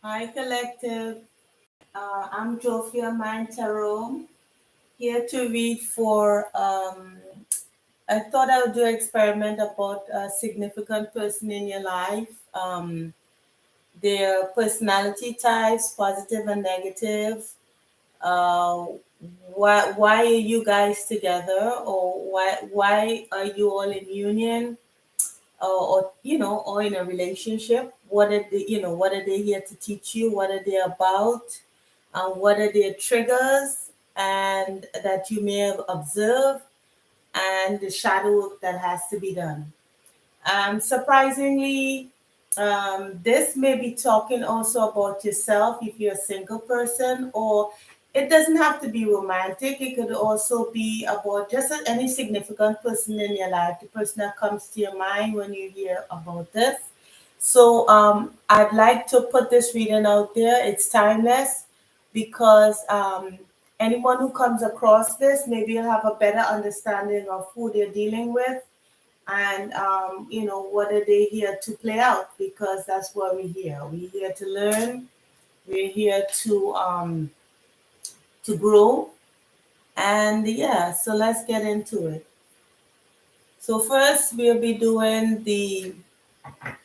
Hi, Collective. I'm Jophia Tarot, here to read for. I thought I would do an experiment about a significant person in your life, their personality types, positive and negative. Uh, why are you guys together, or why are you all in union? Or in a relationship. What are they here to teach you? What are they about? What are their triggers and that you may have observed, and the shadow work that has to be done. Surprisingly, this may be talking also about yourself if you're a single person, or it doesn't have to be romantic. It could also be about just any significant person in your life, the person that comes to your mind when you hear about this. So I'd like to put this reading out there. It's timeless because anyone who comes across this maybe will have a better understanding of who they're dealing with, and what are they here to play out, because that's what we're here to learn, we're here to grow. And yeah, so let's get into it. So first we'll be doing the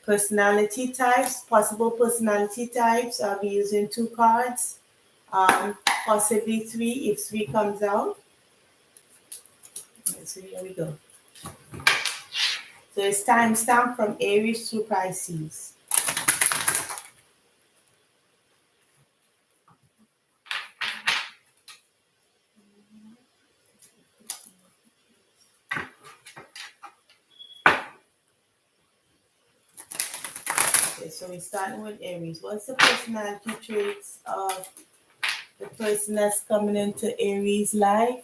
personality types, possible personality types. I'll be using two cards, um possibly three if three comes out. So here we go. So it's time stamp from Aries to Pisces. Okay, so we're starting with Aries. What's the personality traits of the person that's coming into Aries life?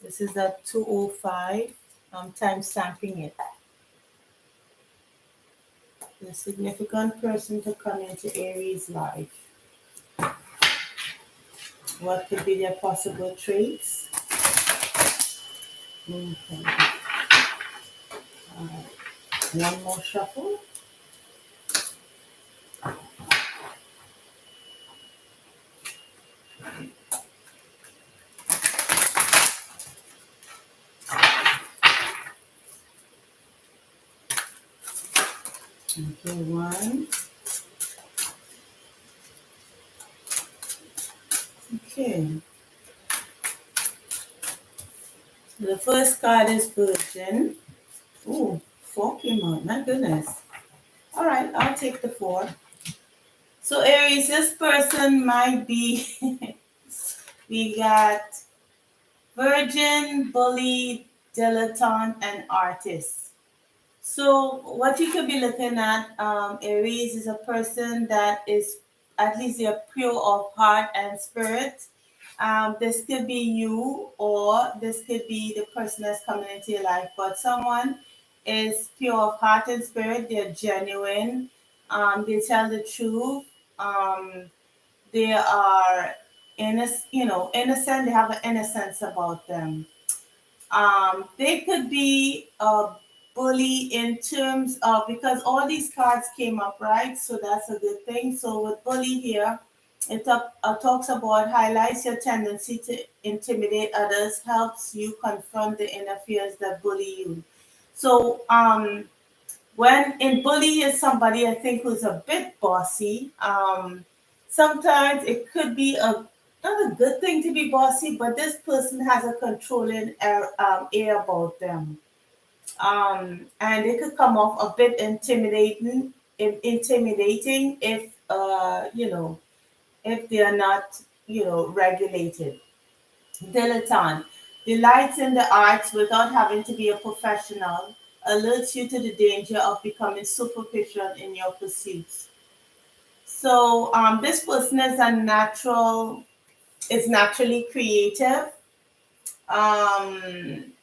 This is at 2:05. I'm time stamping it. The significant person to come into Aries life. What could be their possible traits? Okay. One more shuffle. Okay, one. Okay. The first card is Virgin. Ooh, four came out. My goodness. All right, I'll take the four. So Aries, this person might be. We got virgin, bully, dilettante, and artist. So what you could be looking at, Aries, is a person that is, at least they're pure of heart and spirit. This could be you, or this could be the person that's coming into your life. But someone is pure of heart and spirit. They're genuine. They tell the truth. Um, they are innocent. They have an innocence about them. They could be a bully in terms of, because all these cards came up, right? So that's a good thing. So with bully here, it talks about highlights your tendency to intimidate others, helps you confront the inner fears that bully you. So when in bully is somebody, I think, who's a bit bossy. Sometimes it could be a not a good thing to be bossy, but this person has a controlling air about them, and it could come off a bit intimidating if if they are not regulated. Dilettante delights in the arts without having to be a professional, alerts you to the danger of becoming superficial in your pursuits. So this person is naturally creative. Um,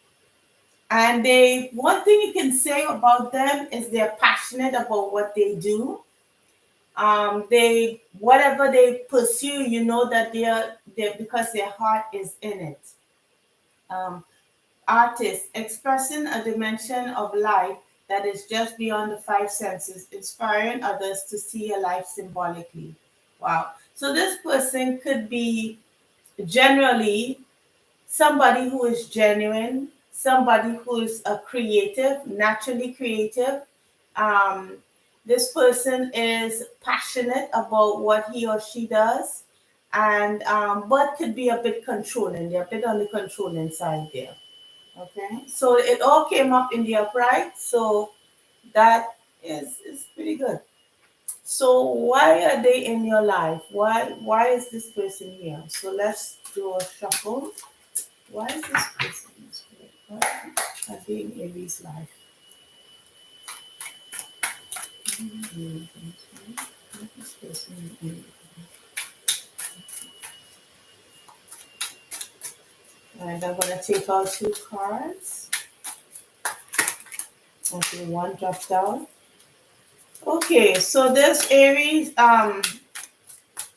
and they one thing you can say about them is they're passionate about what they do. They whatever they pursue, you know that they're because their heart is in it. Um, Artists expressing a dimension of life that is just beyond the five senses, inspiring others to see a life symbolically. Wow. So this person could be generally somebody who is genuine, somebody who is a creative, naturally creative. Um, this person is passionate about what he or she does, and but could be a bit controlling. They're a bit on the controlling side there. Okay, so it all came up in the upright, so that is pretty good. So why are they in your life? Why is this person here? So let's do a shuffle. Why is this person in spirit? Why are they in Aries' life? Why is this person in Aries? Alright, I'm gonna take out two cards. Okay, one dropped out. Okay, so this Aries,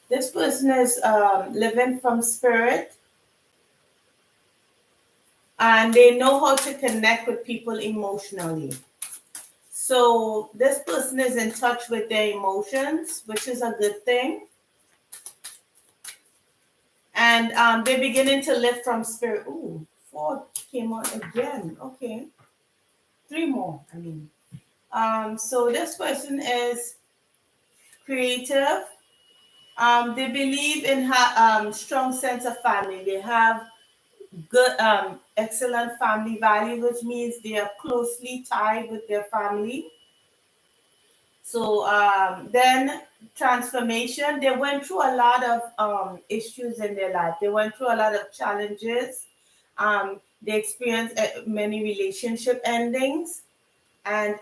this person is living from spirit, and they know how to connect with people emotionally. So this person is in touch with their emotions, which is a good thing. And they're beginning to live from spirit. Ooh, four came out again. Okay, three more. I mean, so this person is creative. They believe in strong sense of family. They have good, excellent family value, which means they are closely tied with their family. So then transformation, they went through a lot of issues in their life. They went through a lot of challenges. They experienced many relationship endings. And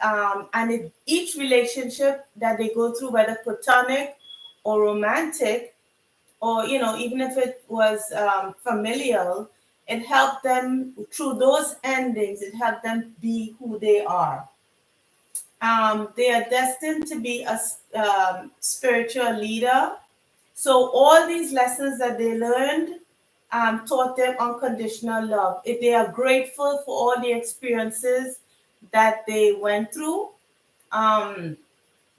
each relationship that they go through, whether platonic or romantic, or even if it was familial, it helped them through those endings. It helped them be who they are. They are destined to be a spiritual leader. So all these lessons that they learned taught them unconditional love. If they are grateful for all the experiences that they went through, um,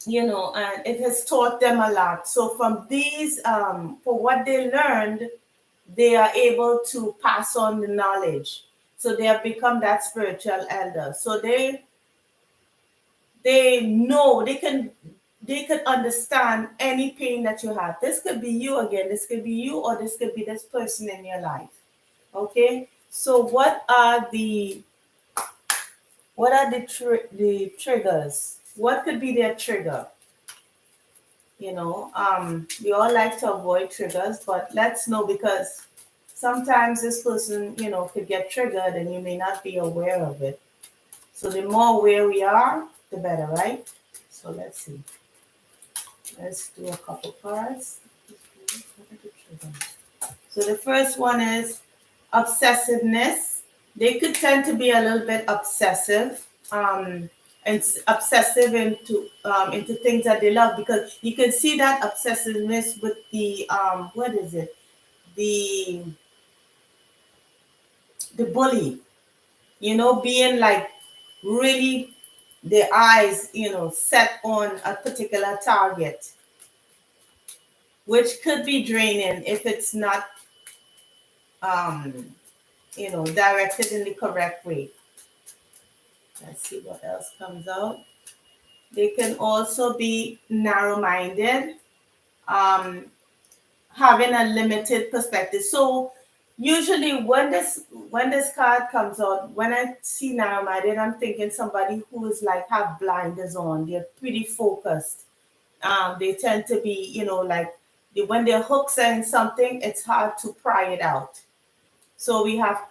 and it has taught them a lot. So from these, for what they learned, they are able to pass on the knowledge. So they have become that spiritual elder. So they know they can understand any pain that you have. This could be you again, this could be you, or this could be this person in your life. Okay, so what are the triggers? What could be their trigger? We all like to avoid triggers, but let's know, because sometimes this person could get triggered and you may not be aware of it. So the more aware we are, the better, right? So let's see. Let's do a couple cards. So the first one is obsessiveness. They could tend to be a little bit obsessive, and obsessive into things that they love, because you can see that obsessiveness with the what is it? The bully, being like really their eyes, set on a particular target, which could be draining if it's not, um, directed in the correct way. Let's see what else comes out. They can also be narrow-minded, um, having a limited perspective. So usually when this card comes out, when I see narrow-minded, I'm thinking somebody who is like have blinders on. They're pretty focused. They tend to be, like when their hooks are in something, it's hard to pry it out. So we have,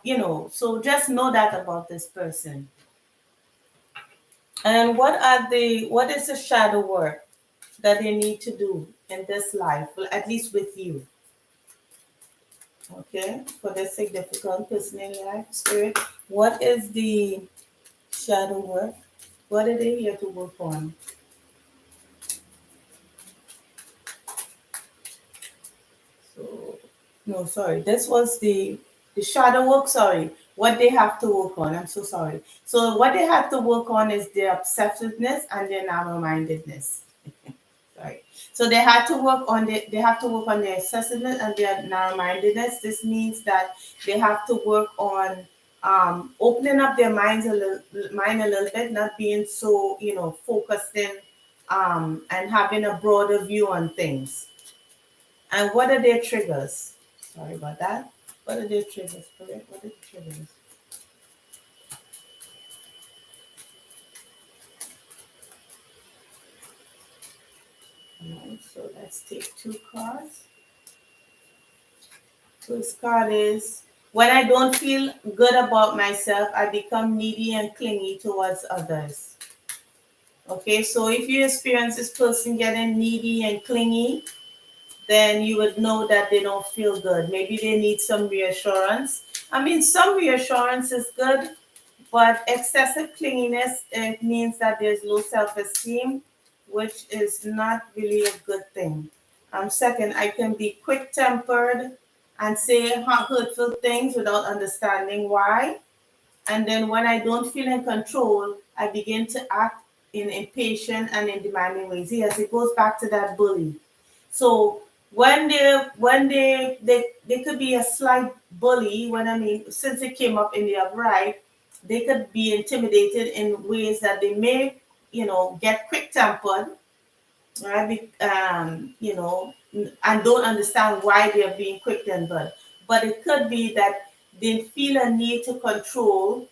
so just know that about this person. And what is the shadow work that they need to do in this life, well, at least with you? Okay, for the significant person in your life, spirit, what is the shadow work? What are they here to work on? So, no, sorry, this was the shadow work. Sorry, what they have to work on. I'm so sorry. So what they have to work on is their obsessiveness and their narrow-mindedness. Sorry. So they had to work on they have to work on their excessiveness and their narrow-mindedness. This means that they have to work on opening up their mind a little bit, not being so focused in, and having a broader view on things. And what are their triggers? Sorry about that. What are their triggers? Correct. What are the triggers? Alright, so let's take two cards. First card is, when I don't feel good about myself, I become needy and clingy towards others. Okay, so if you experience this person getting needy and clingy, then you would know that they don't feel good. Maybe they need some reassurance. I mean, some reassurance is good, but excessive clinginess, it means that there's low self-esteem, which is not really a good thing. Second, I can be quick-tempered and say hurtful things without understanding why. And then when I don't feel in control, I begin to act in impatient and in demanding ways. Yes, it goes back to that bully. So when they could be a slight bully, when I mean since it came up in the upright, they could be intimidated in ways that they may, get quick tempered, right? And don't understand why they are being quick tempered. But it could be that they feel a need to control,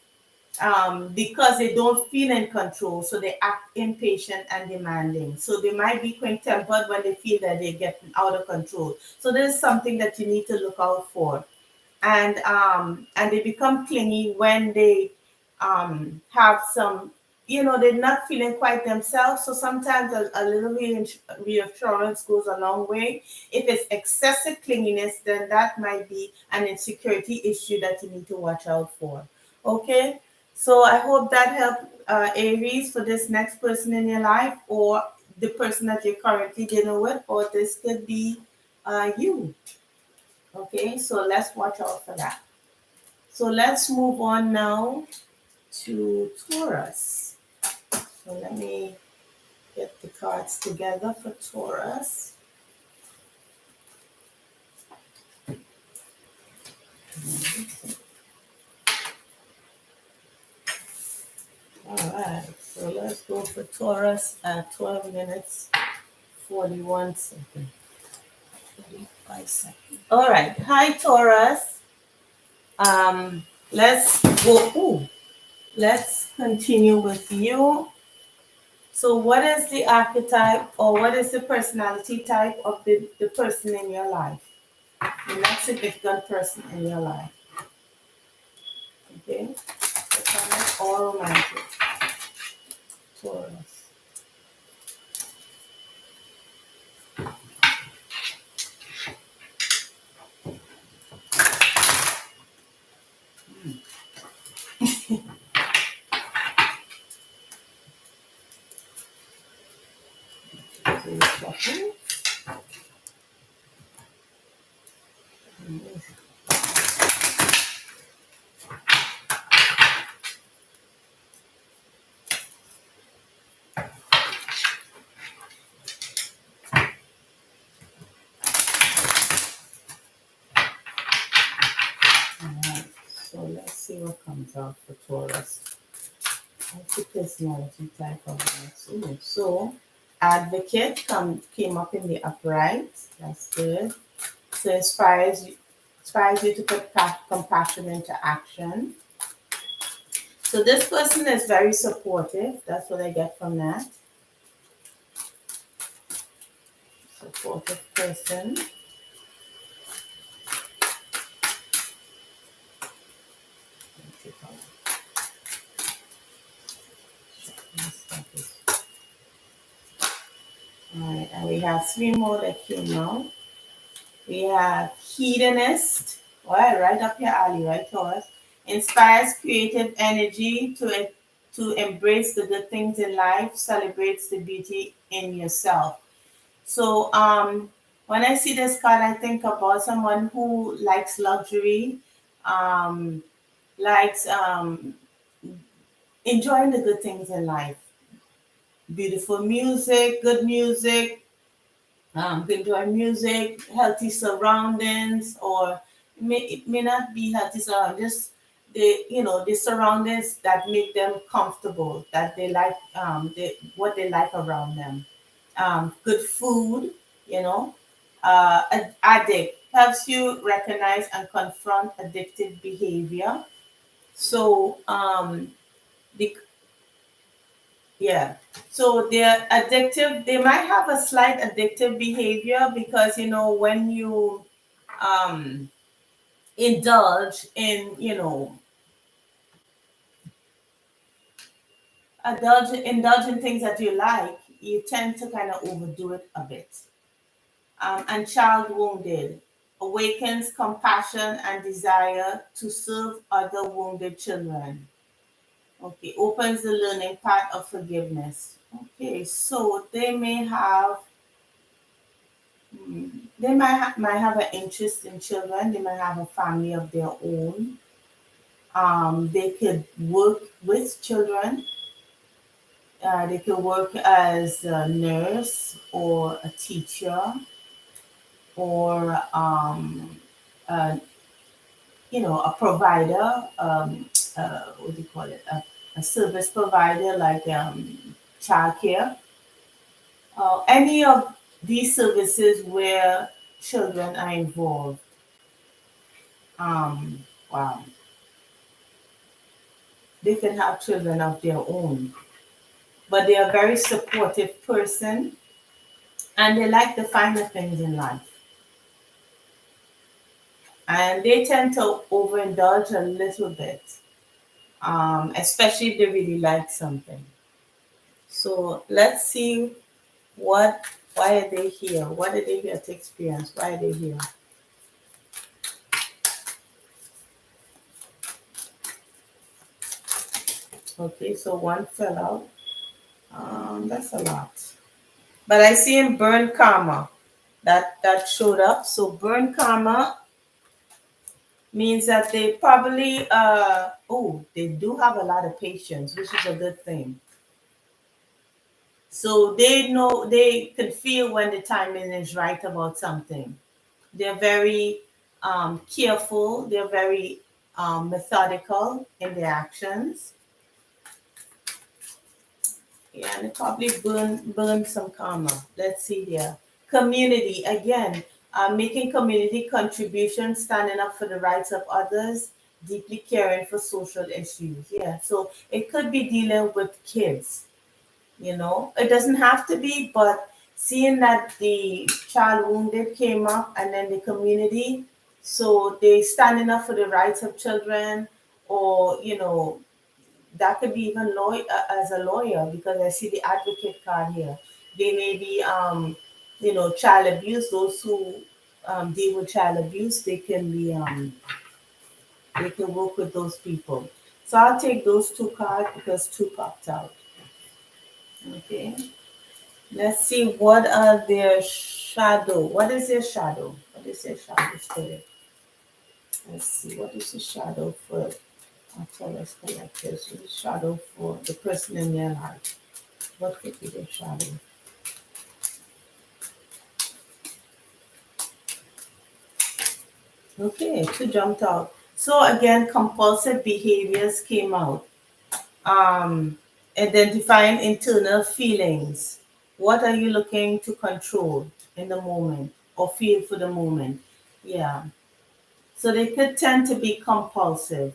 because they don't feel in control, so they act impatient and demanding. So they might be quick tempered when they feel that they're getting out of control. So this is something that you need to look out for. And they become clingy when they have some, they're not feeling quite themselves. So sometimes a little reassurance goes a long way. If it's excessive clinginess, then that might be an insecurity issue that you need to watch out for. Okay, so I hope that helped, Aries, for this next person in your life, or the person that you're currently dealing with, or this could be you. Okay, so let's watch out for that. So let's move on now to Taurus. So let me get the cards together for Taurus. All right, so let's go for Taurus at 12 minutes, 41 seconds. 45 seconds. All right, hi Taurus. Let's go. Ooh, let's continue with you. So, what is the archetype, or what is the personality type of the person in your life? The next significant person in your life. Okay? Platonic or romantic? Taurus. Alright, so let's see what comes out for Taurus. What's the personality type of this? Ooh, so advocate came up in the upright. That's good. So inspires you to put compassion into action. So this person is very supportive. That's what I get from that. Supportive person. Alright, and we have three more that came out. We have hedonist. Well, right up your alley, right, Taurus. Inspires creative energy to embrace the good things in life, celebrates the beauty in yourself. So when I see this card, I think about someone who likes luxury, um, likes enjoying the good things in life. Beautiful music, good music, enjoy music, healthy surroundings, or it may not be healthy surroundings, just the surroundings that make them comfortable, that they like, what they like around them. Good food, you know. Addict helps you recognize and confront addictive behavior. So, the yeah. So they're addictive. They might have a slight addictive behavior because when you um, indulge in indulge in things that you like, you tend to kind of overdo it a bit. And child wounded awakens compassion and desire to serve other wounded children. Okay, opens the learning path of forgiveness. Okay, so they might have an interest in children. They might have a family of their own. They could work with children. They could work as a nurse or a teacher or a provider. What do you call it? A service provider like childcare. Any of these services where children are involved. Wow. They can have children of their own, but they are a very supportive person and they like the finer things in life. And they tend to overindulge a little bit, especially if they really like something. So let's see why are they here? What are they here to experience? Why are they here? Okay, so one fell out. That's a lot. But I see in burn karma that showed up. So burn karma means that they probably they do have a lot of patience, which is a good thing. So they know, they can feel when the timing is right about something. They're very careful. They're very methodical in their actions. Yeah, and they probably burn some karma. Let's see here. Community again, making community contributions, standing up for the rights of others, deeply caring for social issues. Yeah, so it could be dealing with kids. It doesn't have to be, but seeing that the child wounded came up and then the community, so they standing up for the rights of children, or that could be even as a lawyer, because I see the advocate card here. They may be child abuse. Those who deal with child abuse, they can work with those people. So I'll take those two cards because two popped out. Okay. Let's see what are their shadow. What is their shadow? What is their shadow spirit? Let's see. What is the shadow for Taurus collectors? What is the shadow for the person in their life? What could be their shadow? Okay, two jumped out. So again, compulsive behaviors came out. Um, Identifying internal feelings. What are you looking to control in the moment or feel for the moment? Yeah. So they could tend to be compulsive.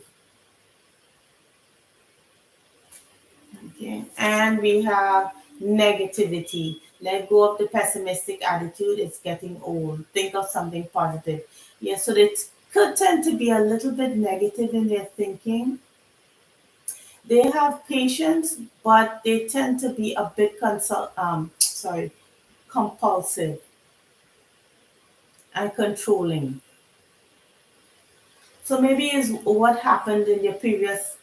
Okay. And we have negativity. Let go of the pessimistic attitude. It's getting old. Think of something positive. Yeah. So they could tend to be a little bit negative in their thinking. They have patience, but they tend to be a bit compulsive and controlling. So maybe is what happened in their previous,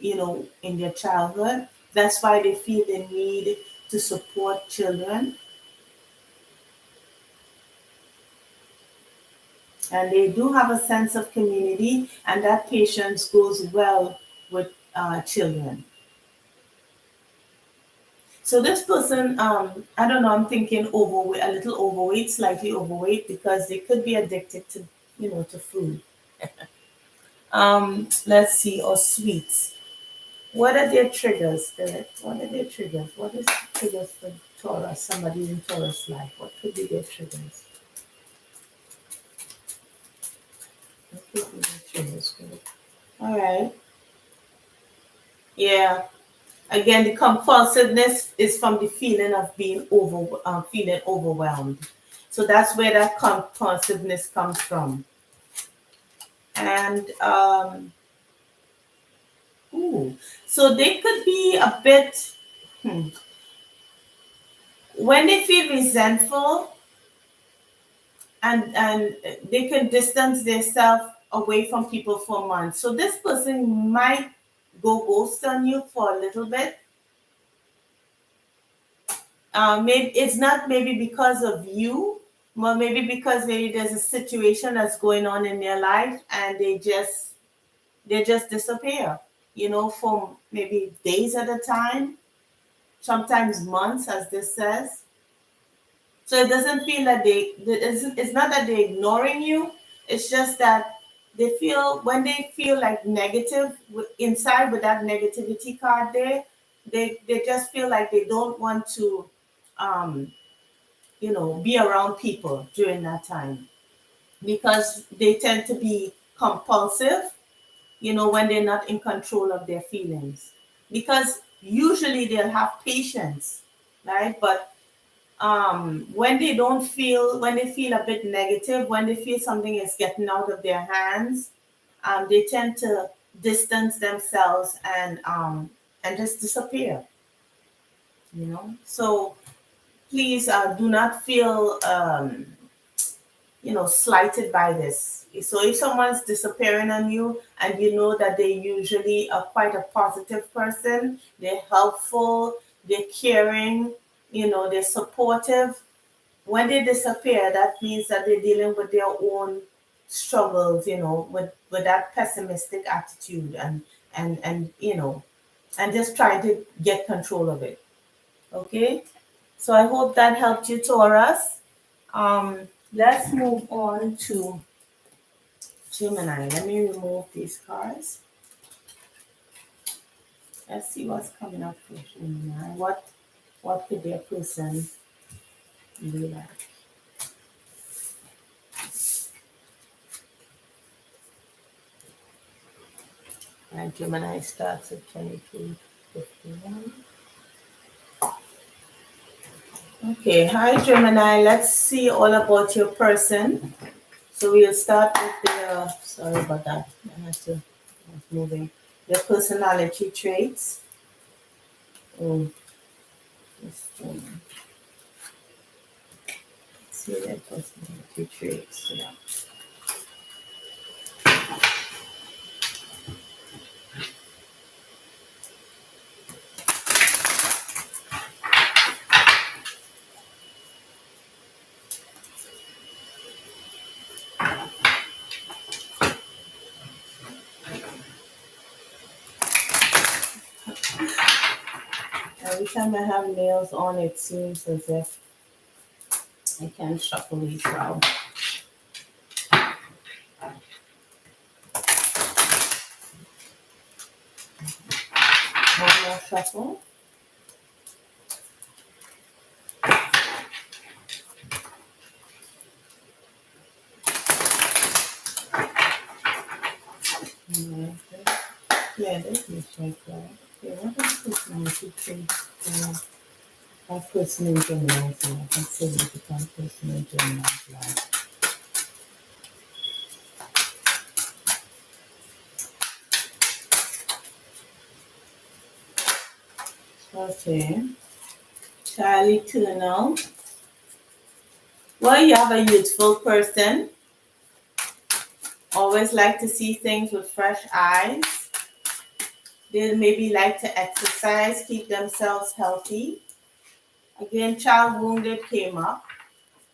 in their childhood. That's why they feel the need to support children, and they do have a sense of community, and that patience goes well with children. So this person, I don't know, I'm thinking overweight, a little overweight, slightly overweight, because they could be addicted to, to food. Let's see, or sweets. What are their triggers, Spirit? What are their triggers? What is triggers for Taurus? Somebody in Taurus life. What could be their triggers? What could be their triggers, Spirit? All right. Yeah. Again, the compulsiveness is from the feeling of being feeling overwhelmed. So that's where that compulsiveness comes from. And ooh, so they could be a bit when they feel resentful, and they can distance themselves away from people for months. So this person might go ghost on you for a little bit. Maybe it's not maybe because of you, but maybe because maybe there's a situation that's going on in their life, and they just disappear. For maybe days at a time, sometimes months, as this says. So it doesn't feel that it's not that they're ignoring you. It's just that when they feel like negative inside with that negativity card there, they just feel like they don't want to, um, be around people during that time, because they tend to be compulsive, when they're not in control of their feelings. Because usually they'll have patience, right? But when they feel a bit negative, when they feel something is getting out of their hands, they tend to distance themselves and just disappear. So please do not feel slighted by this. So if someone's disappearing on you, and you know that they usually are quite a positive person, they're helpful, they're caring, they're supportive. When they disappear, that means that they're dealing with their own struggles, with that pessimistic attitude, and just trying to get control of it. Okay? So I hope that helped you, Taurus. Let's move on to Gemini. Let me remove these cards. Let's see what's coming up for Gemini. What could their person be like? And Gemini starts at 22:51. Okay, hi Gemini. Let's see all about your person. So we'll start with sorry about that. I was moving. Your personality traits. Oh, let's see their personality traits. Yeah. Every time I have nails on, it seems as if I can shuffle these out. One more shuffle. Okay. Yeah, this is right there. Okay, what is personality traits? Our person in Gemini's life. Let's see what become person in Gemini's life. Okay. Charlie Tunnel. Well, you have a youthful person. Always like to see things with fresh eyes. They maybe like to exercise, keep themselves healthy. Again, child wounded came up.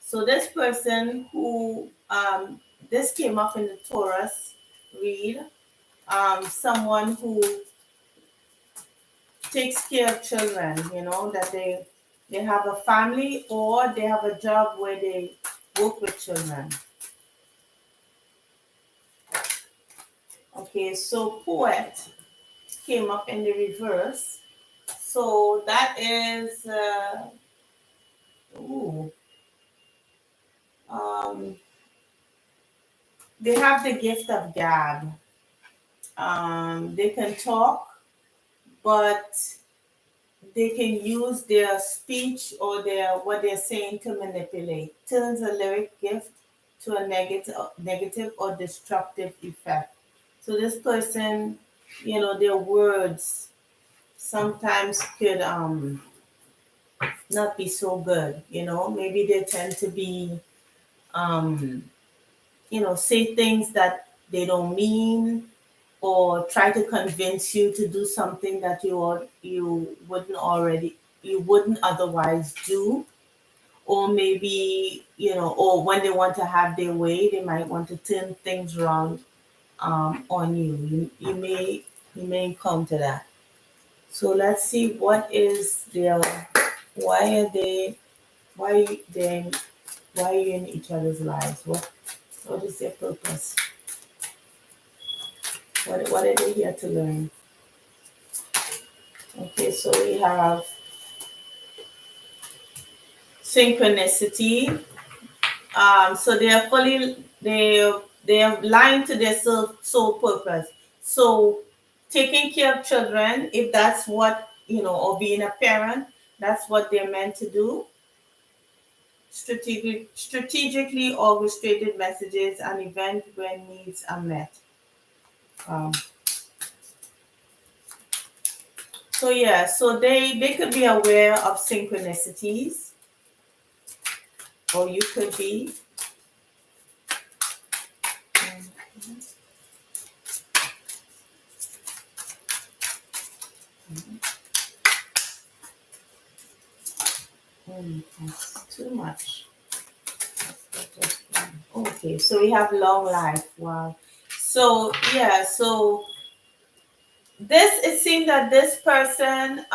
So this person who this came up in the Taurus read, someone who takes care of children, you know, that they have a family or they have a job where they work with children. Okay, so poet came up in the reverse. So that is, ooh, um, they have the gift of gab. They can talk, but they can use their speech or their what they're saying to manipulate. Turns a lyric gift to a negative or destructive effect. So this person, you know, their words sometimes could not be so good. You know, maybe they tend to be um, you know, say things that they don't mean or try to convince you to do something that you wouldn't otherwise do, or maybe, you know, or when they want to have their way they might want to turn things around on you may encounter that. So let's see what is their why are they why they why are you in each other's lives, what is their purpose, what are they here to learn. Okay, so we have synchronicity. So they are they are lying to their soul purpose. So taking care of children, if that's what you know, or being a parent, that's what they're meant to do. Strategically orchestrated messages and event when needs are met. Um, so yeah, so they could be aware of synchronicities, or you could be. That's too much. Okay, so we have long life. Wow. So yeah, so this it seems that this person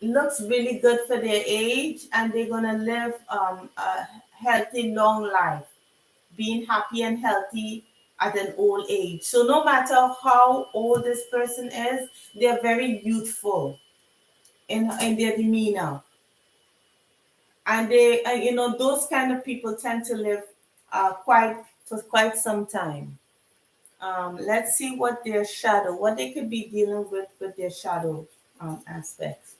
looks really good for their age, and they're gonna live a healthy long life, being happy and healthy at an old age. So no matter how old this person is, they're very youthful in their demeanor, and they you know, those kind of people tend to live quite for quite some time. Let's see what their shadow, what they could be dealing with their shadow aspects.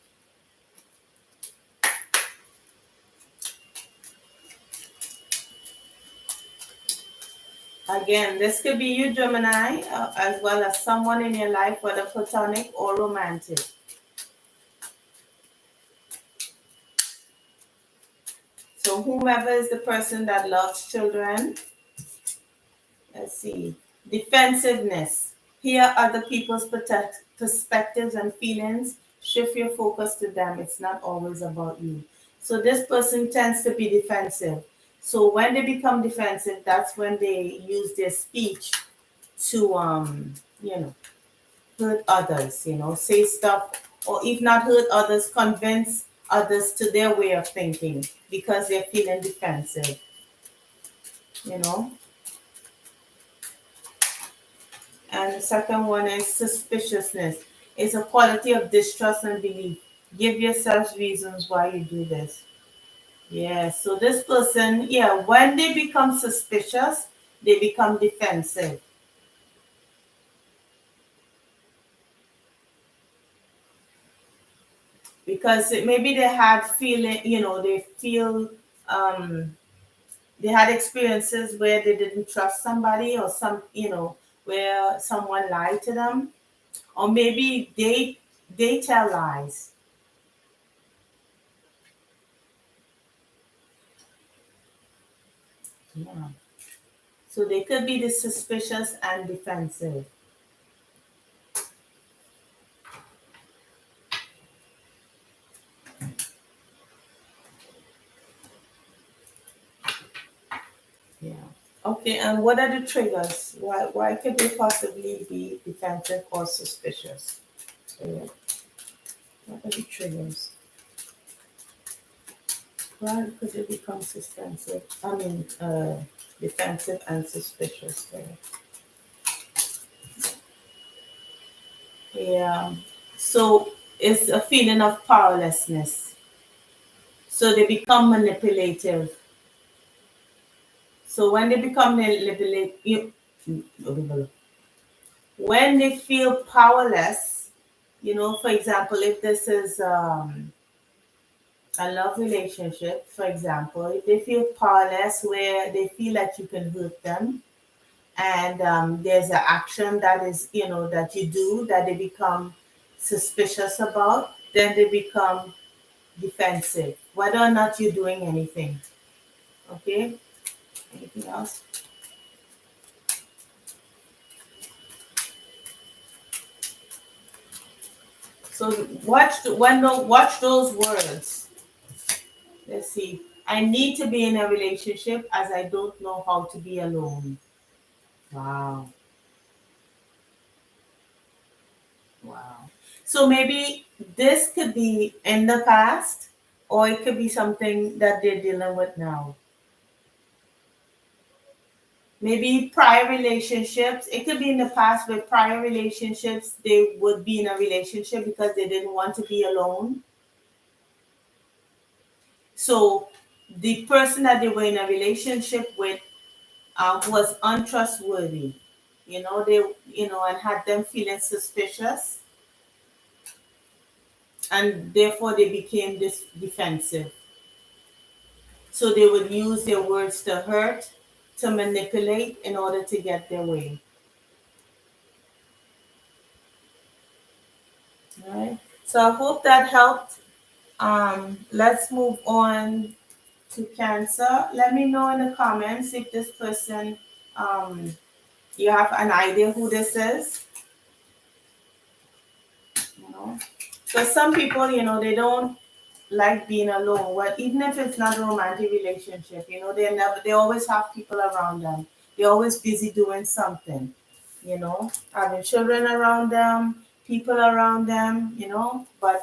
Again, this could be you, Gemini, as well as someone in your life, whether platonic or romantic. So whomever is the person that loves children, let's see. Defensiveness. Hear other people's perspectives and feelings. Shift your focus to them. It's not always about you. So this person tends to be defensive. So when they become defensive, that's when they use their speech to you know, hurt others, you know, say stuff, or if not hurt others, convince others to their way of thinking because they're feeling defensive, you know. And the second one is suspiciousness. It's a quality of distrust and belief. Give yourself reasons why you do this. Yeah, so this person, yeah, when they become suspicious, they become defensive. Because maybe they had feeling, you know, they feel they had experiences where they didn't trust somebody, or some, you know, where someone lied to them, or maybe they tell lies. Yeah. So they could be the suspicious and defensive. Yeah. Okay, and what are the triggers? Why could they possibly be defensive or suspicious? Yeah. What are the triggers? Why could it become defensive? Defensive and suspicious. There. Yeah. So it's a feeling of powerlessness. So they become manipulative. So when they become manipulative, when they feel powerless, for example, if this is a love relationship, for example, if they feel powerless where they feel like you can hurt them, and there's an action that is, that you do that they become suspicious about, then they become defensive, whether or not you're doing anything. Okay? Anything else? So watch those words. Let's see. I need to be in a relationship as I don't know how to be alone. Wow. Wow. So maybe this could be in the past, or it could be something that they're dealing with now. Maybe prior relationships, it could be in the past, with prior relationships, they would be in a relationship because they didn't want to be alone. So the person that they were in a relationship with was untrustworthy, and had them feeling suspicious, and therefore they became defensive. So they would use their words to hurt, to manipulate in order to get their way. All right. So I hope that helped. Let's move on to Cancer. Let me know in the comments if this person, you have an idea who this is. You know, so some people, they don't like being alone. Well, even if it's not a romantic relationship, they always have people around them. They're always busy doing something, having children around them, people around them, but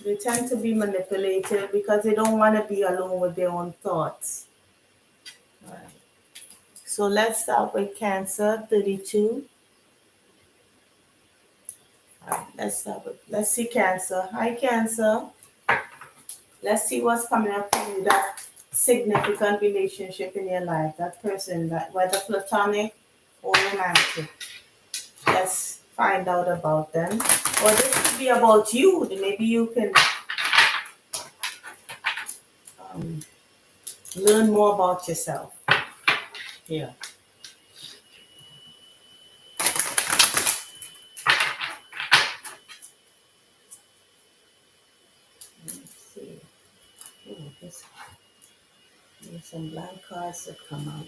they tend to be manipulated because they don't want to be alone with their own thoughts. All right. So let's start with Cancer 32. All right, let's see Cancer. Hi, Cancer. Let's see what's coming up for you. That significant relationship in your life, that person, that whether platonic or romantic. Let's find out about them. Or this could be about you. Maybe you can um, learn more about yourself. Yeah. Let's see. Oh, there's some blank cards that come out.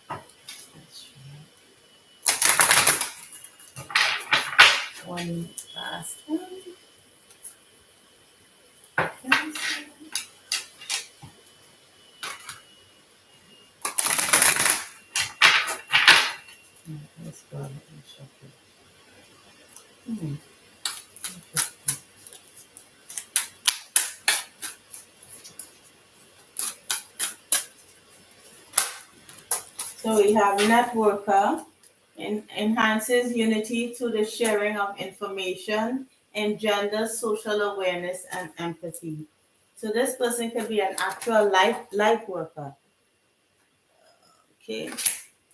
Let's try one last one. Let's go ahead and shuffle. So we have networker, enhances unity through the sharing of information, engenders social awareness and empathy. So this person could be an actual light worker. Okay.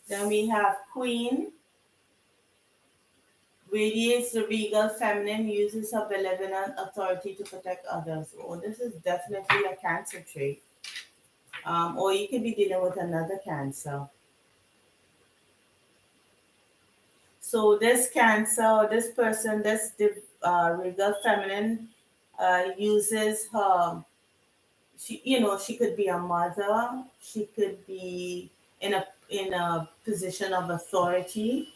Then we have Queen, radiates the regal feminine, uses her benevolent authority to protect others. Oh, this is definitely a Cancer trait. Or you could be dealing with another Cancer. So this Cancer, this person, this regal feminine uses her. She could be a mother. She could be in a position of authority.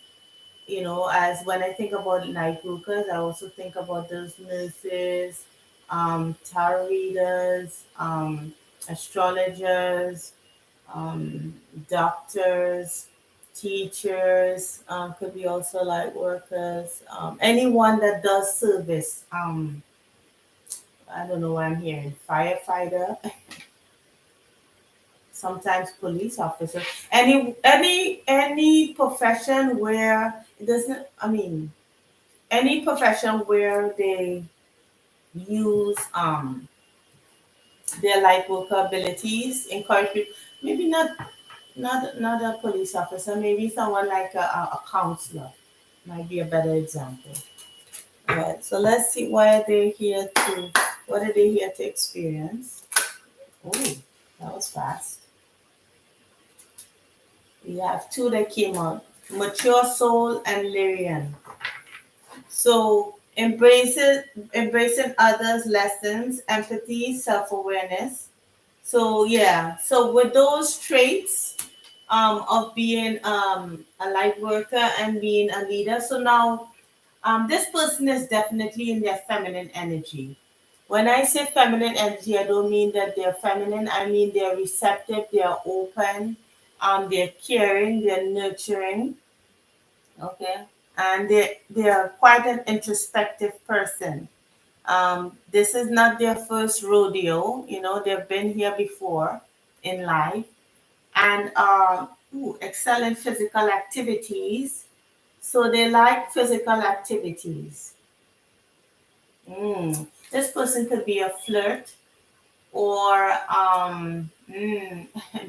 As when I think about night workers, I also think about those nurses, tarot readers, astrologers, doctors. teachers, could be also light workers, anyone that does service. I don't know what I'm hearing. Firefighter, sometimes police officer. Any profession where it doesn't. I mean, any profession where they use their light worker abilities, encourage people. Maybe not a police officer. Maybe someone like a counselor might be a better example. All right. So let's see why they're here to. What are they here to experience? Oh, that was fast. We have two that came out: mature soul and Lyrian. So embracing others' lessons, empathy, self-awareness. So yeah, so with those traits of being a light worker and being a leader, so now this person is definitely in their feminine energy. When I say feminine energy, I don't mean that they're feminine. I mean they're receptive, they're open, they're caring, they're nurturing. Okay, and they're quite an introspective person. This is not their first rodeo. You know, they've been here before in life, and excellent physical activities. So they like physical activities. This person could be a flirt or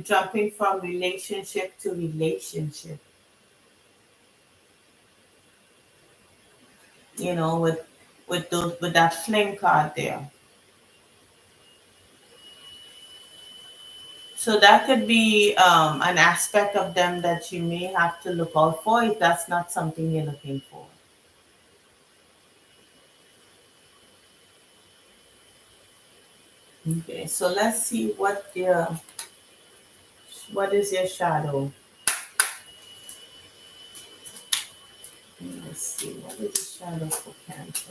jumping from relationship to relationship. You know, with that flame card there. So that could be an aspect of them that you may have to look out for if that's not something you're looking for. Okay, so let's see what is your shadow. Let's see what is the shadow for Cancer.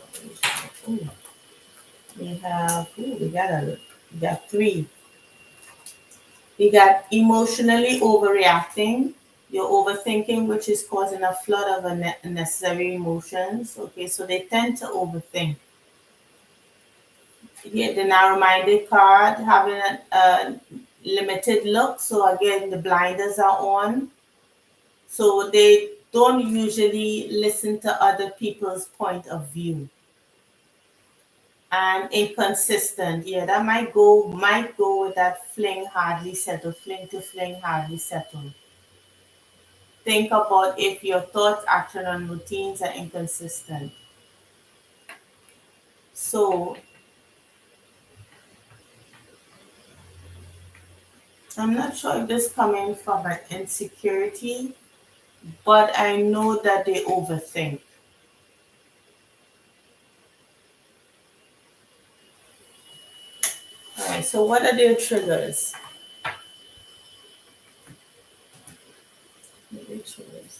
Ooh, we got three. We got emotionally overreacting. You're overthinking, which is causing a flood of unnecessary emotions. Okay, so they tend to overthink. Yeah, the narrow-minded card having a limited look. So again, the blinders are on. So they don't usually listen to other people's point of view. And inconsistent. Yeah, that might go with that fling hardly settled, fling to fling hardly settled. Think about if your thoughts, action, and routines are inconsistent. So I'm not sure if this coming from an insecurity, but I know that they overthink. All right. So what are their triggers? What are their triggers?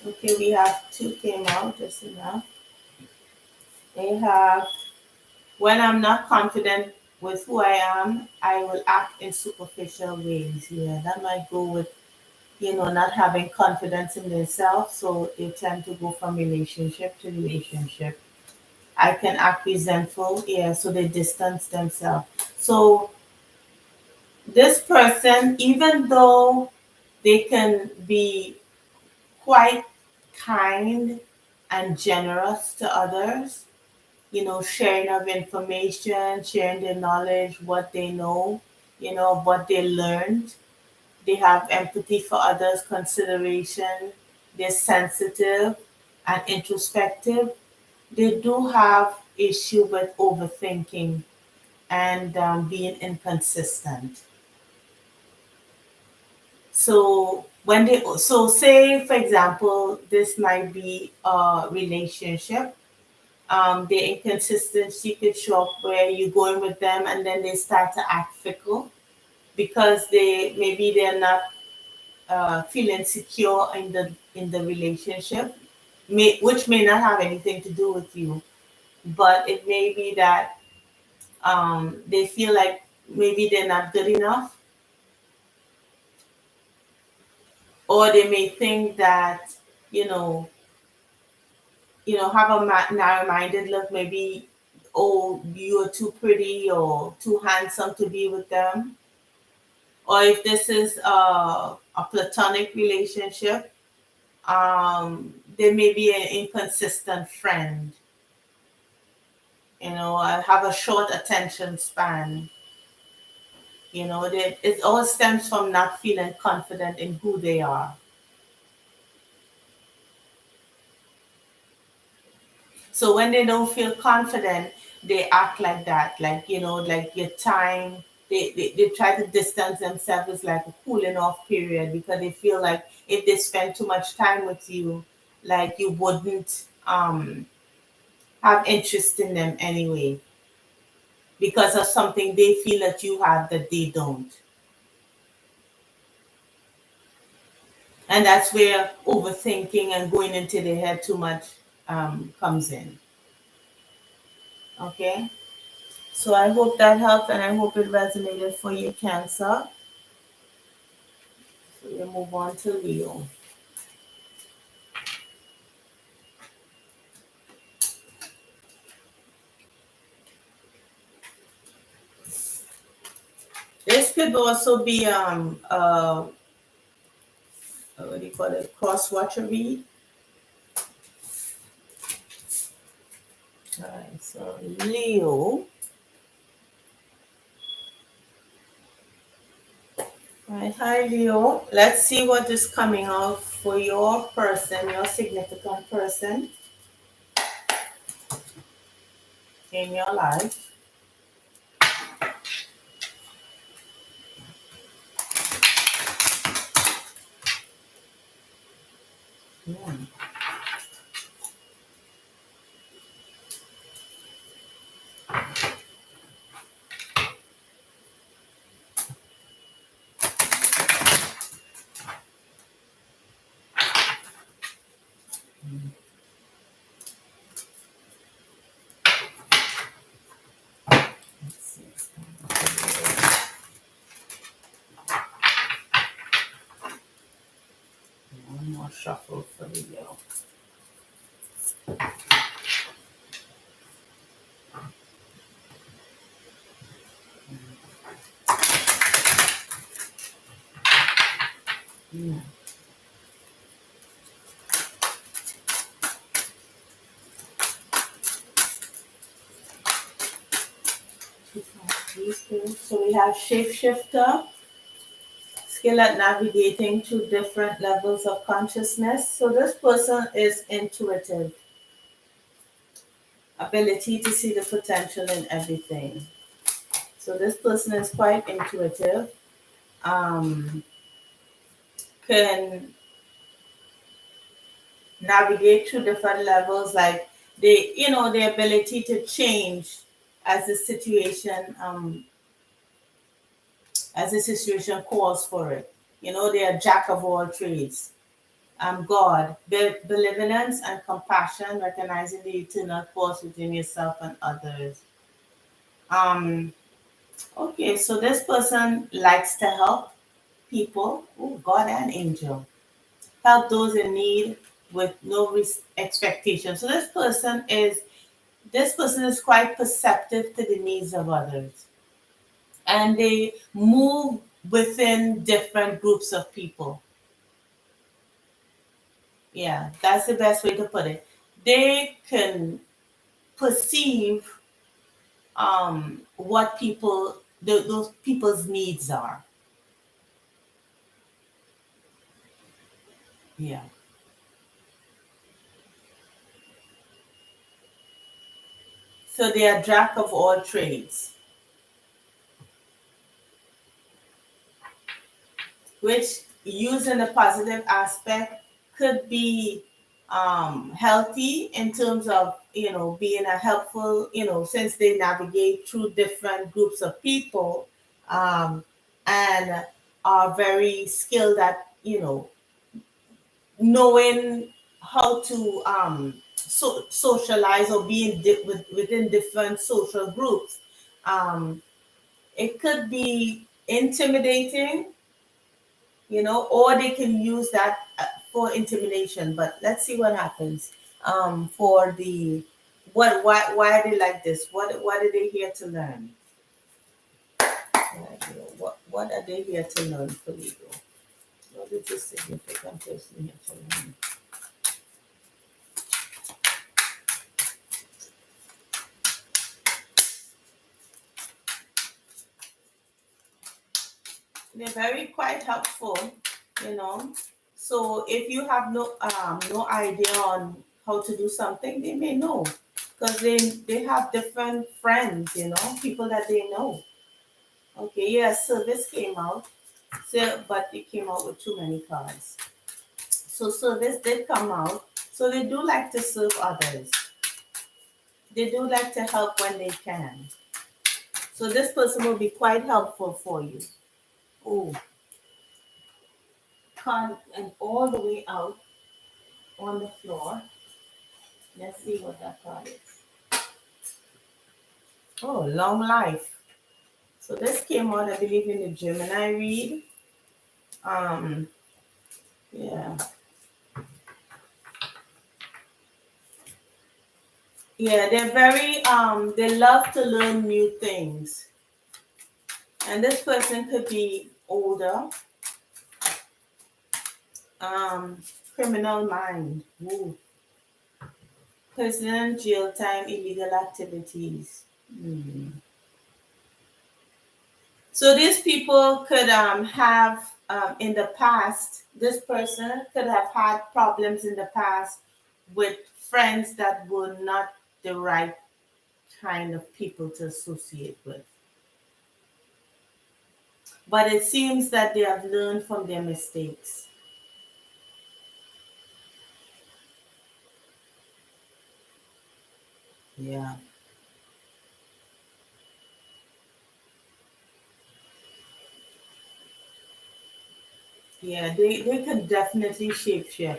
Okay, we have two came out just enough. They have when I'm not confident with who I am, I will act in superficial ways. Yeah, that might go with not having confidence in themselves. So they tend to go from relationship to relationship. I can act resentful. Yeah, so they distance themselves. So this person, even though they can be quite kind and generous to others, sharing of information, sharing their knowledge, what they know, what they learned. They have empathy for others, consideration, they're sensitive and introspective. They do have issue with overthinking and being inconsistent. So say for example, this might be a relationship. The inconsistency could show up where you're going with them and then they start to act fickle because they're not feeling secure in the relationship, which may not have anything to do with you, but it may be that they feel like maybe they're not good enough. or they may think that, you know, have a narrow-minded look. Maybe, oh, you're too pretty or too handsome to be with them. Or if this is a platonic relationship, there may be an inconsistent friend. I have a short attention span. It all stems from not feeling confident in who they are. So when they don't feel confident, they act like that. Like, like your time, they try to distance themselves. It's like a cooling off period because they feel like if they spend too much time with you, like you wouldn't have interest in them anyway because of something they feel that you have that they don't. And that's where overthinking and going into their head too much comes in. Okay? So I hope that helped and I hope it resonated for you, Cancer. So we'll move on to Leo. This could also be what do you call it? Cross watcher read. All right, so Leo. All right, hi Leo. Let's see what is coming out for your person, your significant person in your life. Yeah. Let's see what's coming out for Leo. One more shuffle for Leo. Yeah. So we have shapeshifter, skill at navigating through different levels of consciousness. So this person is intuitive, ability to see the potential in everything. So this person is quite intuitive, can navigate through different levels, like the ability to change as the situation calls for it. They are jack of all trades. God, benevolence and compassion, recognizing the eternal force within yourself and others. Um, okay, so this person likes to help people, God and angel, help those in need with no expectation. So this person is quite perceptive to the needs of others, and they move within different groups of people. Yeah, that's the best way to put it. They can perceive what those people's needs are. Yeah. So they are jack of all trades, which used in a positive aspect could be healthy in terms of being a helpful, since they navigate through different groups of people, and are very skilled at knowing how to socialize or be within different social groups. Um, it could be intimidating, or they can use that for intimidation. But let's see what happens. For the why are they like this? What are they here to learn? What are they here to learn for Libra? What is the significant person here to learn? They're very quite helpful, you know. So if you have no idea on how to do something, they may know because they have different friends, people that they know. Okay, yes, service came out, so but it came out with too many cards. So service did come out. So they do like to serve others. They do like to help when they can. So this person will be quite helpful for you. Oh, card and all the way out on the floor. Let's see what that card is. Oh, long life. So this came out, I believe, in the Gemini read. Yeah. Yeah, they're very they love to learn new things. And this person could be older. Criminal mind. Ooh. Prison, jail time, illegal activities. So these people could have in the past, this person could have had problems in the past with friends that were not the right kind of people to associate with. But it seems that they have learned from their mistakes. Yeah. Yeah, they could definitely shapeshift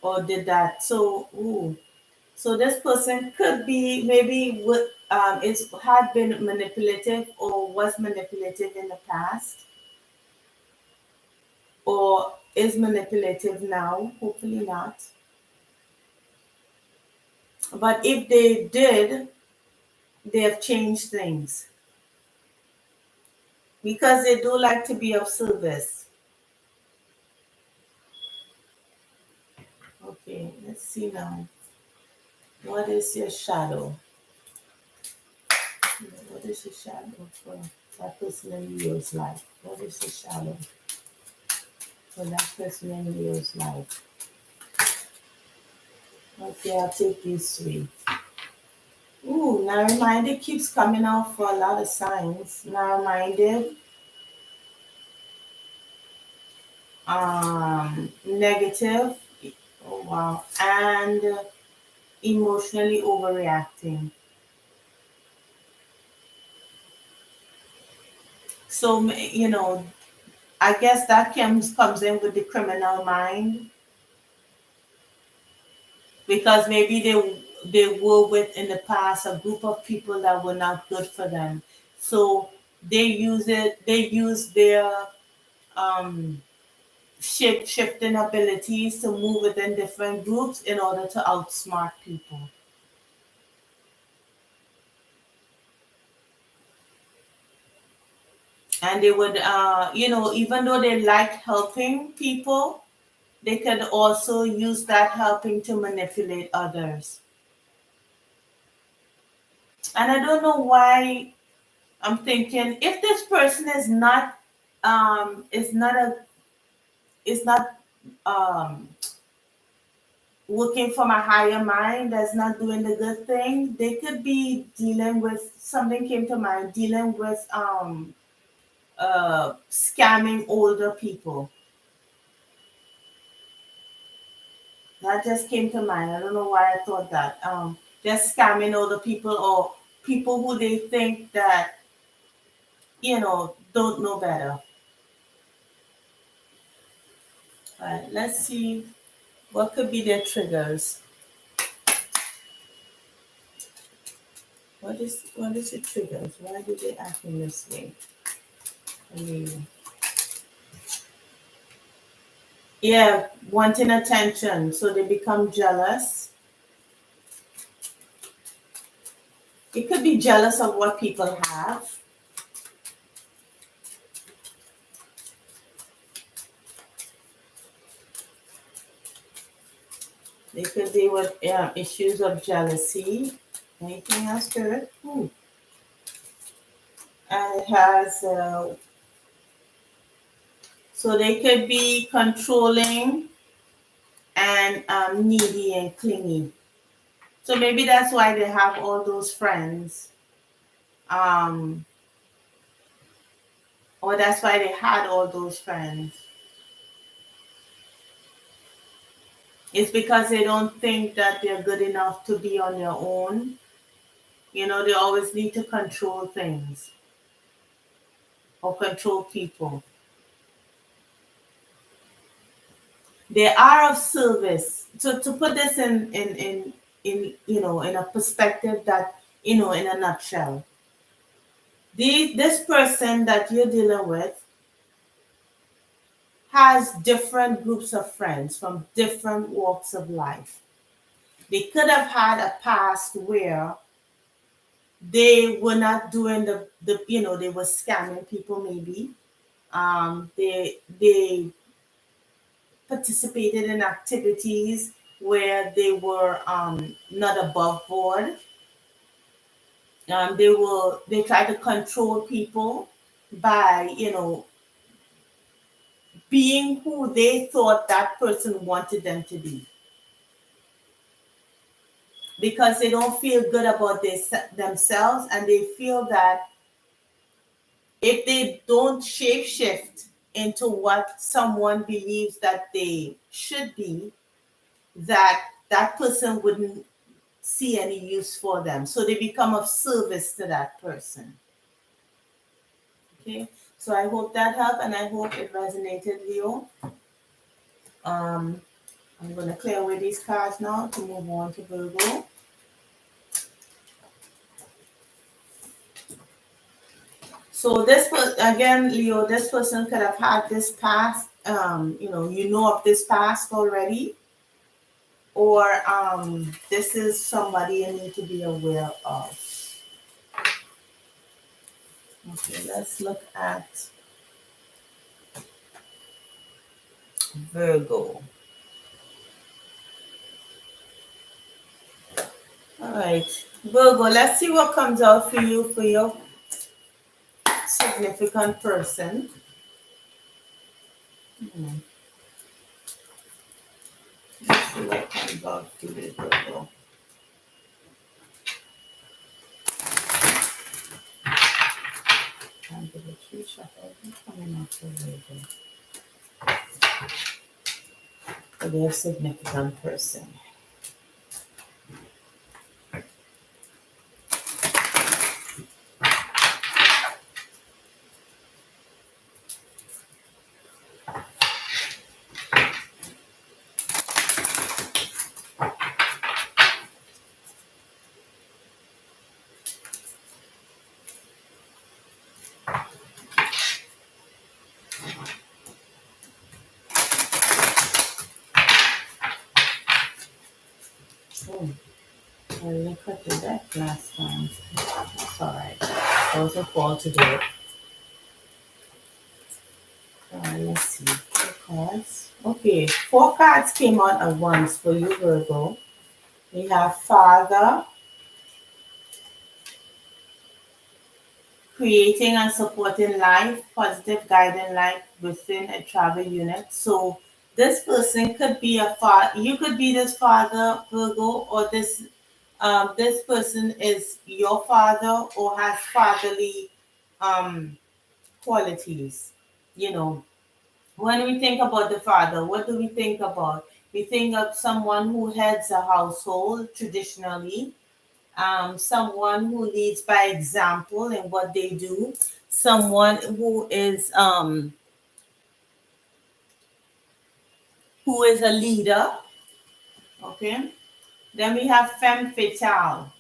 or did that. So, ooh. So this person could be maybe is had been manipulative or was manipulative in the past or is manipulative now. Hopefully not. But if they did, they have changed things because they do like to be of service. Okay, let's see now. What is your shadow? What is your shadow for that person in Leo's life? What is the shadow for that person in Leo's life? Okay, I'll take these three. Ooh, narrow-minded keeps coming out for a lot of signs. Narrow-minded, negative, oh wow, and emotionally overreacting. So I guess that comes in with the criminal mind because maybe they were with in the past a group of people that were not good for them. So they use their um shape shifting abilities to move within different groups in order to outsmart people. And they would even though they like helping people, they could also use that helping to manipulate others. And I don't know why I'm thinking if this person is not a is not um working from a higher mind, that's not doing the good thing, they could be dealing with something came to mind, dealing with scamming older people. That just came to mind. I don't know why I thought that. Just scamming older people or people who they think that don't know better. All right, let's see what could be their triggers. What is the triggers? Why do they act in this way? I mean, Yeah, wanting attention, so they become jealous. It could be jealous of what people have. They could be with issues of jealousy. Anything else, Spirit? Ooh. And it has, so they could be controlling and needy and clingy. So maybe that's why they have all those friends. Um, or that's why they had all those friends. It's because they don't think that they're good enough to be on their own. You know, they always need to control things or control people. They are of service. So to put this in in a perspective that, in a nutshell, this person that you're dealing with has different groups of friends from different walks of life. They could have had a past where they were not doing they were scamming people maybe. They participated in activities where they were not above board. They tried to control people by being who they thought that person wanted them to be, because they don't feel good about themselves, and they feel that if they don't shape shift into what someone believes that they should be, that person wouldn't see any use for them. So they become of service to that person. Okay. So I hope that helped, and I hope it resonated, Leo. Um, I'm going to clear away these cards now to move on to Virgo. So again, Leo, this person could have had this past. Of this past already, or this is somebody you need to be aware of. Okay, let's look at Virgo. All right, Virgo, let's see what comes out for you for your significant person. Let's see what comes out for you, Virgo. And the tree shuffle coming out for Virgo. For their significant person. Oh, I really cut the deck last time. That's alright. That was a fall today. Let's see. Four cards. Okay, four cards came out at once for you, Virgo. We have Father, creating and supporting life, positive guiding life within a travel unit. So this person could be a father. You could be this father, Virgo, or this person is your father or has fatherly um, qualities. You know, when we think about the father, what do we think about? We think of someone who heads a household traditionally, someone who leads by example in what they do, someone who is a leader. Okay. Then we have femme fatale.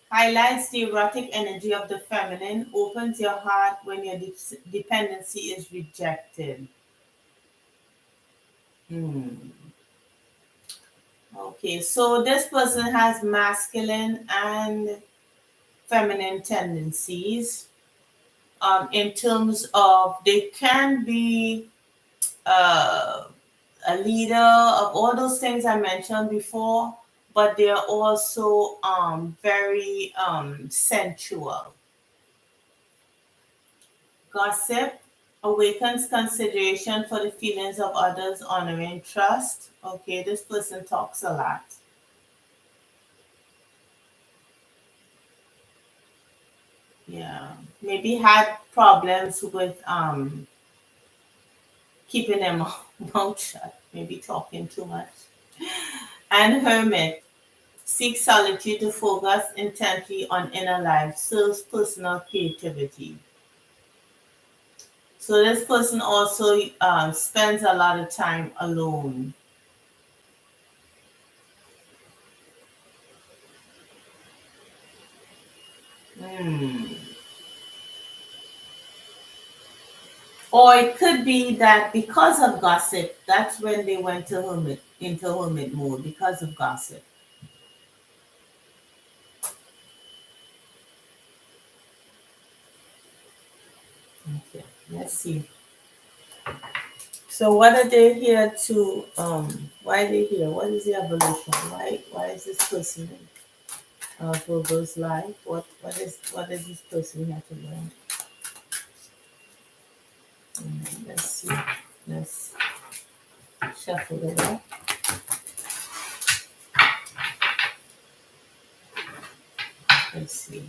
Highlights the erotic energy of the feminine, opens your heart when your dependency is rejected. Hmm. Okay, so this person has masculine and feminine tendencies. In terms of they can be uh, a leader of all those things I mentioned before, but they're also very sensual. Gossip awakens consideration for the feelings of others, honoring trust. Okay, this person talks a lot. Yeah, maybe had problems with keeping their mouth shut, maybe talking too much. And hermit seeks solitude to focus intently on inner life, serves personal creativity. So this person also spends a lot of time alone. Hmm. Or it could be that because of gossip, that's when they went to into hermit mode because of gossip. Okay, let's see. So what are they here to why are they here? What is the evolution? Why is this person in Virgo's life? What is this person here to learn? Let's see. Let's shuffle it up. Let's see.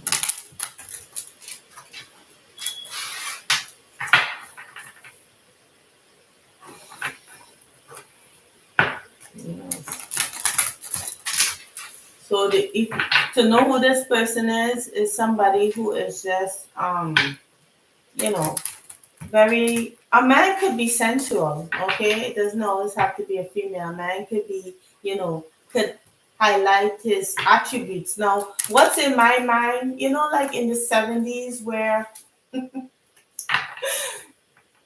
Yes. So if to know who this person is somebody who is just you know very a man could be sensual, okay? It doesn't always have to be a female. A man could be, could highlight his attributes. Now, what's in my mind, like in the 70s where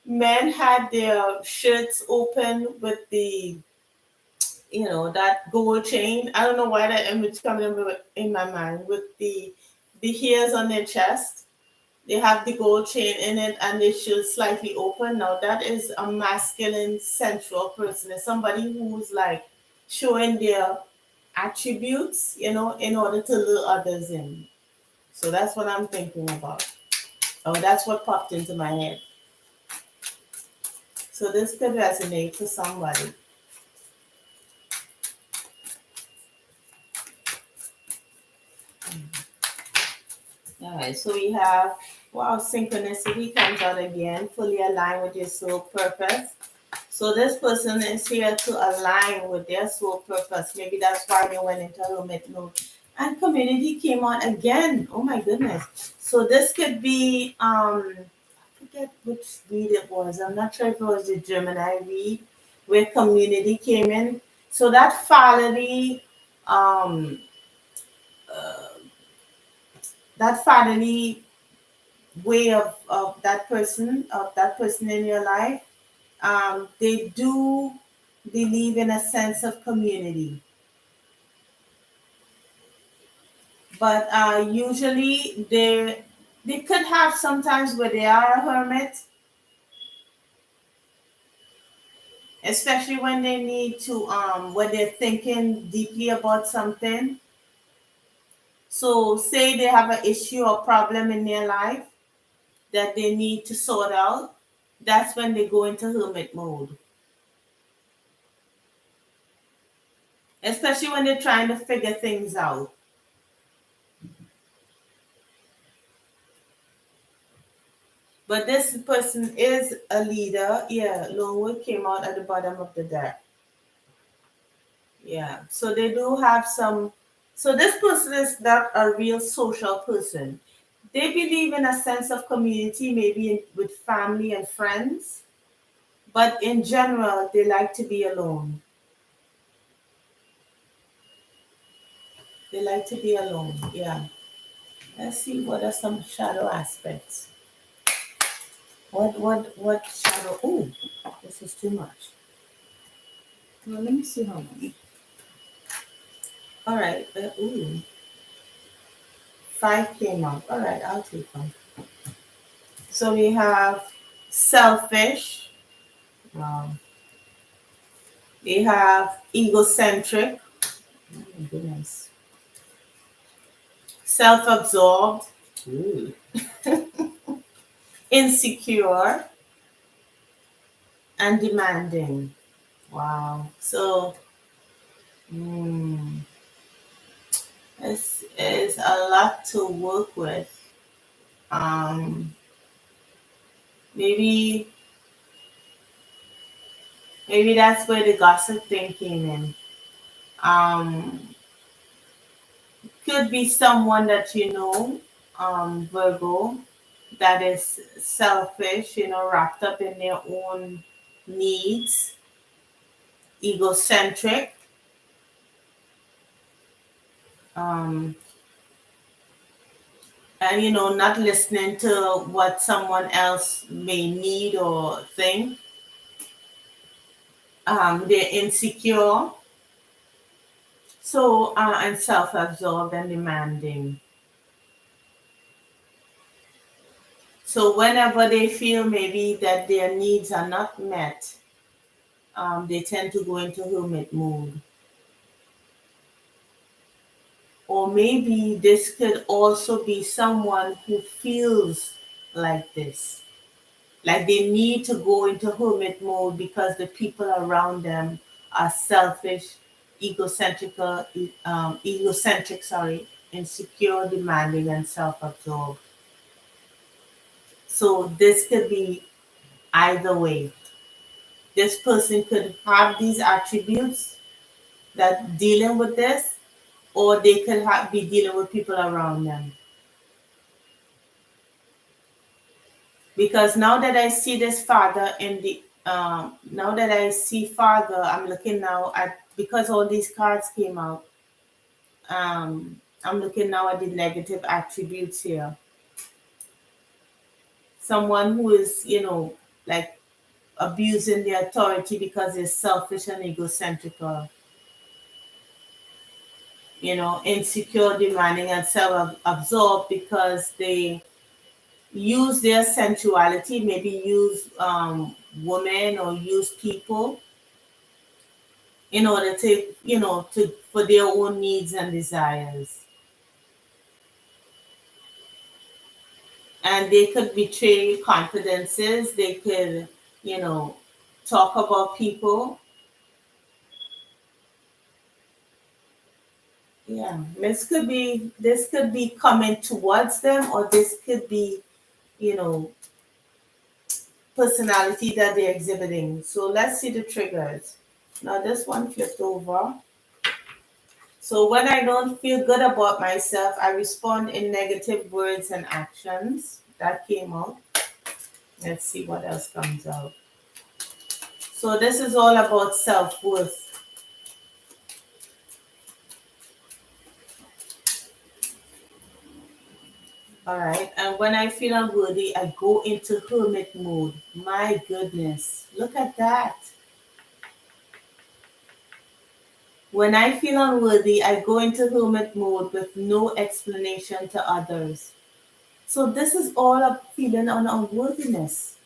men had their shirts open with that gold chain. I don't know why that image coming in my mind with the hairs on their chest. They have the gold chain in it and they should slightly open. Now that is a masculine, sensual person. It's somebody who's like showing their attributes, in order to lure others in. So that's what I'm thinking about. Oh, that's what popped into my head. So this could resonate to somebody. All right, so we have, wow, synchronicity comes out again, fully aligned with your soul purpose. So this person is here to align with their soul purpose. Maybe that's why they went into hermit mode. And community came on again. Oh my goodness. So this could be I forget which read it was. I'm not sure if it was the Gemini read where community came in. So that fatherly um uh, that fatherly way of that person in your life, they do believe in a sense of community. But usually they could have sometimes where they are a hermit, especially when they need to when they're thinking deeply about something. So say they have an issue or problem in their life that they need to sort out, that's when they go into hermit mode. Especially when they're trying to figure things out. But this person is a leader. Yeah, Longwood came out at the bottom of the deck. Yeah. So they do have some. So this person is not a real social person. They believe in a sense of community, maybe with family and friends. But in general, they like to be alone. They like to be alone. Yeah. Let's see what are some shadow aspects. What shadow? Oh, this is too much. Well, let me see how many. All right. Ooh, 5 came out. All right, I'll take them. So we have selfish. Wow. We have egocentric. Oh my goodness. Self-absorbed. Ooh. Insecure and demanding. Wow. So this is a lot to work with. Um, maybe maybe that's where the gossip thing came in. Um, could be someone that you know, Virgo, that is selfish, wrapped up in their own needs, egocentric, um, and not listening to what someone else may need or think. They're insecure, so and self-absorbed and demanding. So whenever they feel maybe that their needs are not met, they tend to go into hermit mode. Or maybe this could also be someone who feels like this, like they need to go into hermit mode because the people around them are selfish, egocentric, sorry, insecure, demanding, and self-absorbed. So this could be either way. This person could have these attributes that dealing with this, or they could be dealing with people around them. Because now that I see this father in the now that I see father, I'm looking now at, because all these cards came out, I'm looking now at the negative attributes here. Someone who is, like abusing the authority because they're selfish and egocentric, or insecure, demanding, and self-absorbed because they use their sensuality, maybe use women or use people in order to, for their own needs and desires. And they could betray confidences, they could, you know, talk about people. Yeah, this could be coming towards them, or this could be, you know, personality that they're exhibiting. So let's see the triggers. Now this one flipped over. So when I don't feel good about myself, I respond in negative words and actions. That came out. Let's see what else comes out. So this is all about self-worth. All right. And when I feel unworthy, I go into hermit mode. My goodness. Look at that. When I feel unworthy, I go into hermit mode with no explanation to others. So this is all a feeling on unworthiness.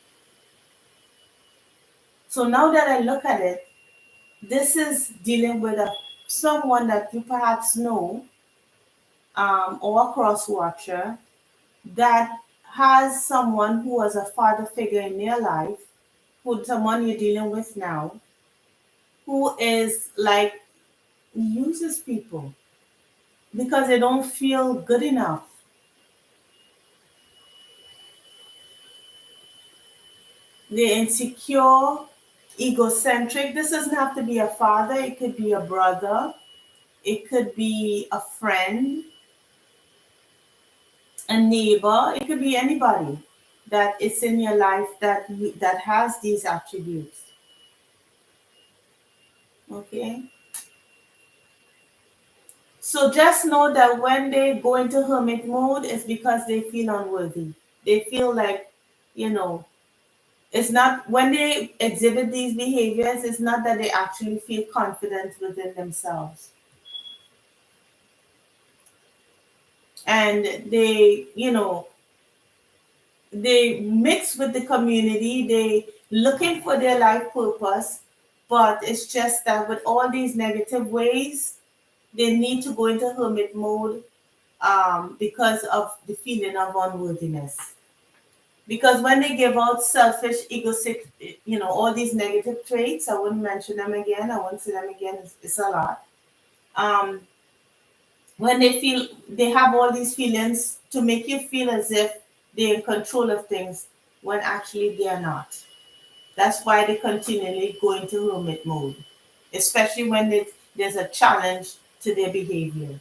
So now that I look at it, this is dealing with someone that you perhaps know, or a cross watcher that has someone who was a father figure in their life, who someone you're dealing with now, who is like uses people because they don't feel good enough. They're insecure, egocentric. This doesn't have to be a father, it could be a brother, it could be a friend, a neighbor, it could be anybody that is in your life that has these attributes. Okay? So just know that when they go into hermit mode, it's because they feel unworthy. They feel like, you know, It's not when they exhibit these behaviors, it's not that they actually feel confident within themselves. And they mix with the community, they looking for their life purpose, but it's just that with all these negative ways, they need to go into hermit mode because of the feeling of unworthiness. Because when they give out selfish, egoistic, all these negative traits, I wouldn't mention them again. I won't say them again. It's a lot. Um, when they feel they have all these feelings to make you feel as if they're in control of things when actually they are not. That's why they continually go into hermit mode, especially when there's a challenge to their behavior.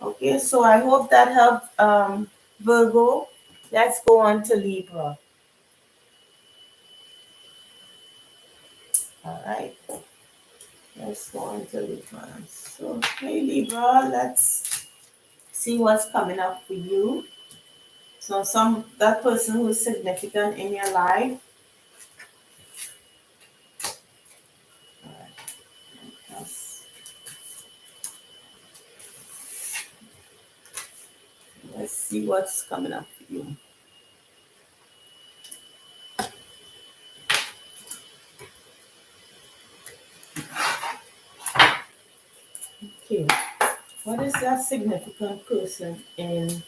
Okay, so I hope that helped, Virgo. Let's go on to Libra. All right, let's go on to Libra. So, hey Libra, let's see what's coming up for you. So, that person who's significant in your life. All right, let's see what's coming up for you. Okay, what is that significant person in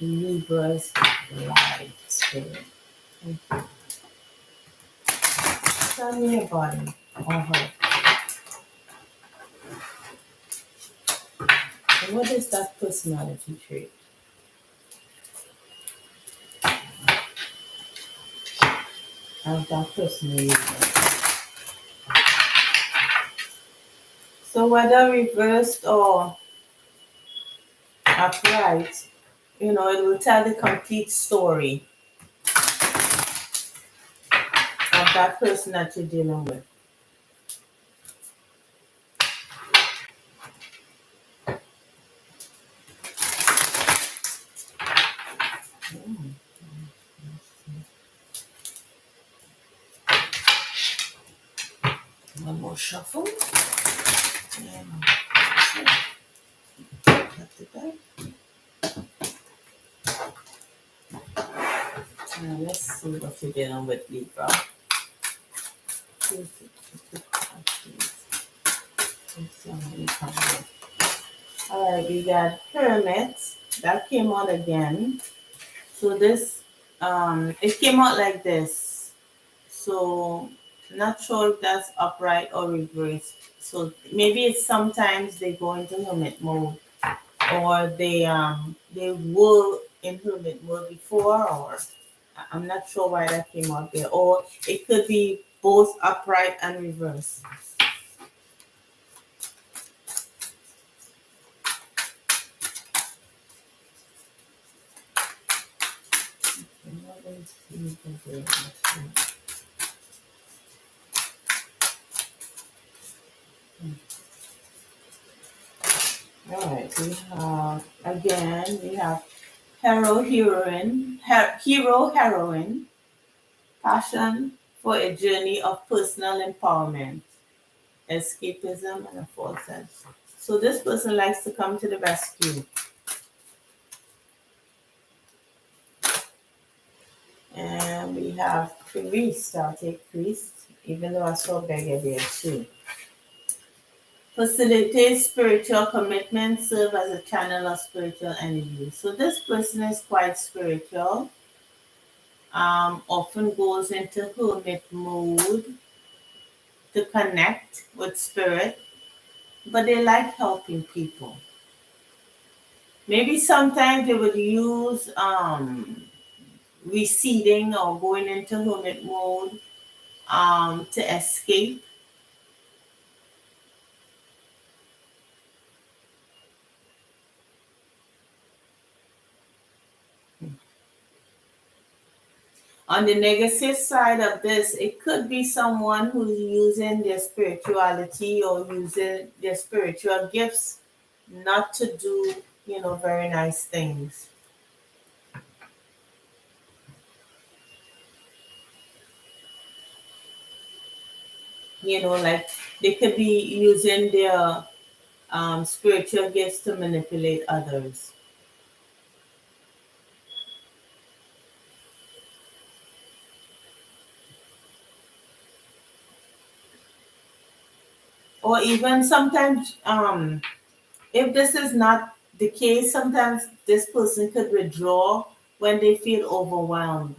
Libra's life spirit? Tell me about him or her. And what is that personality trait of that person in Libra? So whether reversed or upright, it will tell the complete story of that person that you're dealing with. Mm. One more shuffle. And cut the deck. Now let's see what you're dealing with, Libra. All right, we got Hermit. That came out again. So this, it came out like this. So not sure if that's upright or reversed. So maybe it's sometimes they go into hermit mode, or they were in hermit mode before, or I'm not sure why that came out there. Or it could be both upright and reverse. All right, we have hero heroine, passion for a journey of personal empowerment, escapism, and a false sense. So this person likes to come to the rescue. And we have priest. I'll take priest, even though I saw beggar there too. Facilitate spiritual commitment, serve as a channel of spiritual energy. So this person is quite spiritual. Often goes into hermit mode to connect with spirit, but they like helping people. Maybe sometimes they would use receding or going into hermit mode to escape. On the negative side of this, it could be someone who's using their spirituality or using their spiritual gifts not to do, very nice things. Like they could be using their spiritual gifts to manipulate others. Or even sometimes, if this is not the case, sometimes this person could withdraw when they feel overwhelmed.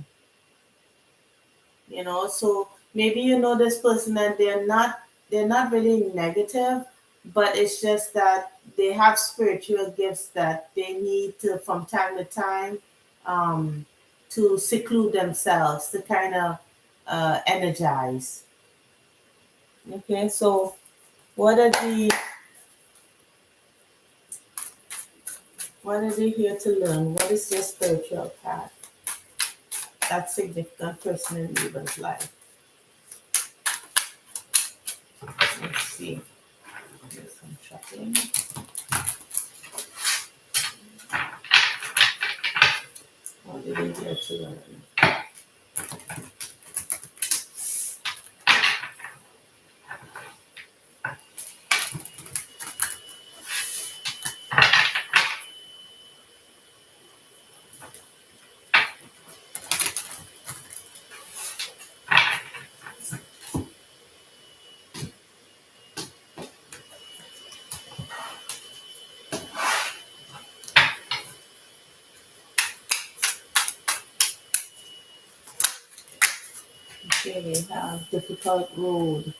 So maybe this person and they're not really negative, but it's just that they have spiritual gifts that they need to from time to time, um, to seclude themselves to kind of energize. Okay, so what are the what are they here to learn? What is their spiritual path? That significant person in Libra's life. Let's see. Do some shuffling. What are they here to learn? Okay, we have difficult road,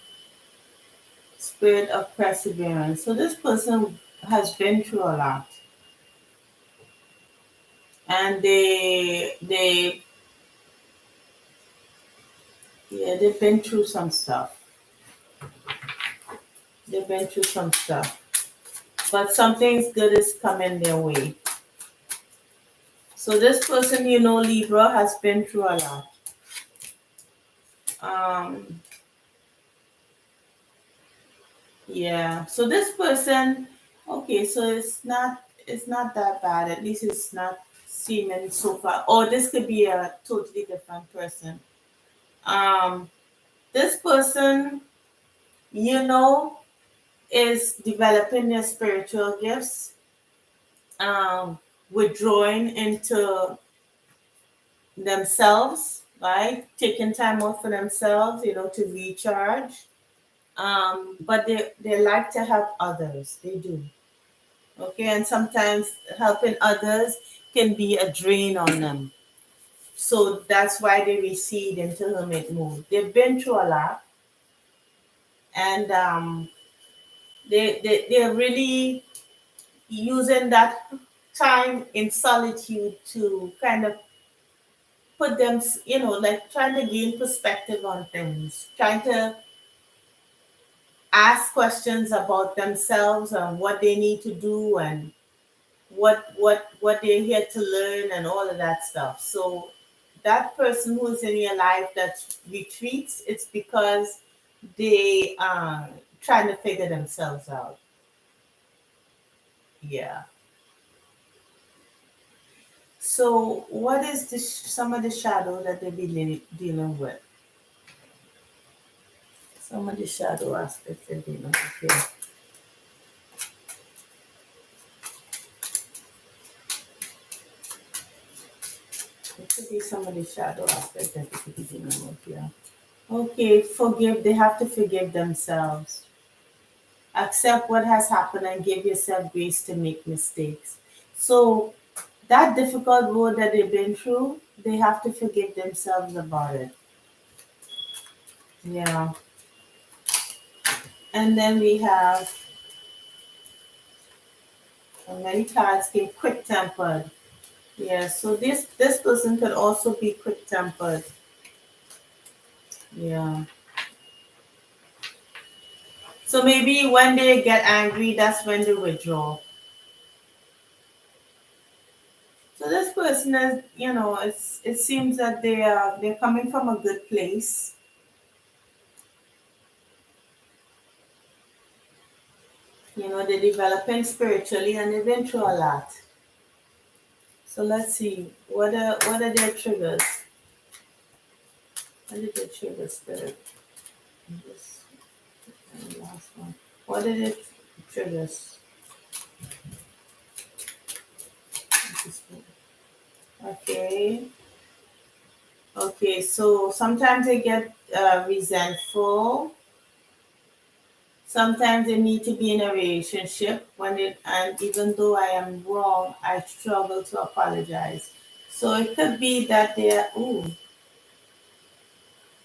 spirit of perseverance. So this person has been through a lot, and they've been through some stuff. They've been through some stuff, but something's good is coming their way. So this person, Libra, has been through a lot. Um, yeah. So this person, okay, so it's not that bad. At least it's not seeming so far. Or this could be a totally different person. Um, this person, you know, is developing their spiritual gifts, withdrawing into themselves, right? Taking time out for themselves, to recharge. But they like to help others. They do. Okay, and sometimes helping others can be a drain on them. So that's why they recede into hermit mode. They've been through a lot, and they're really using that time in solitude to kind of put them, like trying to gain perspective on things, trying to ask questions about themselves and what they need to do and what they're here to learn and all of that stuff. So that person who's in your life that retreats, it's because they are trying to figure themselves out. Yeah. So what is some of the shadow that they be dealing with? Some of the shadow aspects they're dealing with here. It could be some of the shadow aspects that they could be dealing with here. Okay, forgive. They have to forgive themselves. Accept what has happened and give yourself grace to make mistakes. So that difficult road that they've been through, they have to forgive themselves about it. Yeah. And then we have many cards came quick tempered. Yeah, so this person could also be quick tempered. Yeah. So maybe when they get angry, that's when they withdraw. So this person is, it seems that they're coming from a good place. They're developing spiritually and they've been through a lot. So let's see, what are their triggers? What are their triggers, spirit? Yes. The last one. What did it trigger? Okay. Okay, so sometimes they get resentful. Sometimes they need to be in a relationship and even though I am wrong, I struggle to apologize. So it could be that they're, ooh,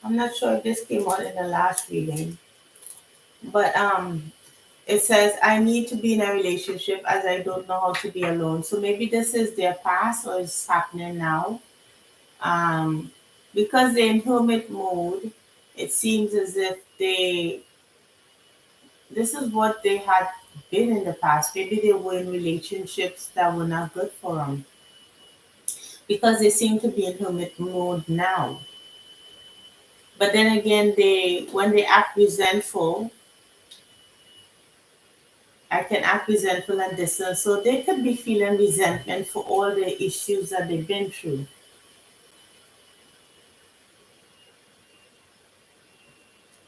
I'm not sure if this came out in the last reading, but it says, I need to be in a relationship as I don't know how to be alone. So maybe this is their past or it's happening now. Um, because they're in hermit mode, it seems as if this is what they had been in the past. Maybe they were in relationships that were not good for them because they seem to be in hermit mode now. But then again, when they act resentful, I can act resentful and distant. So they could be feeling resentment for all the issues that they've been through.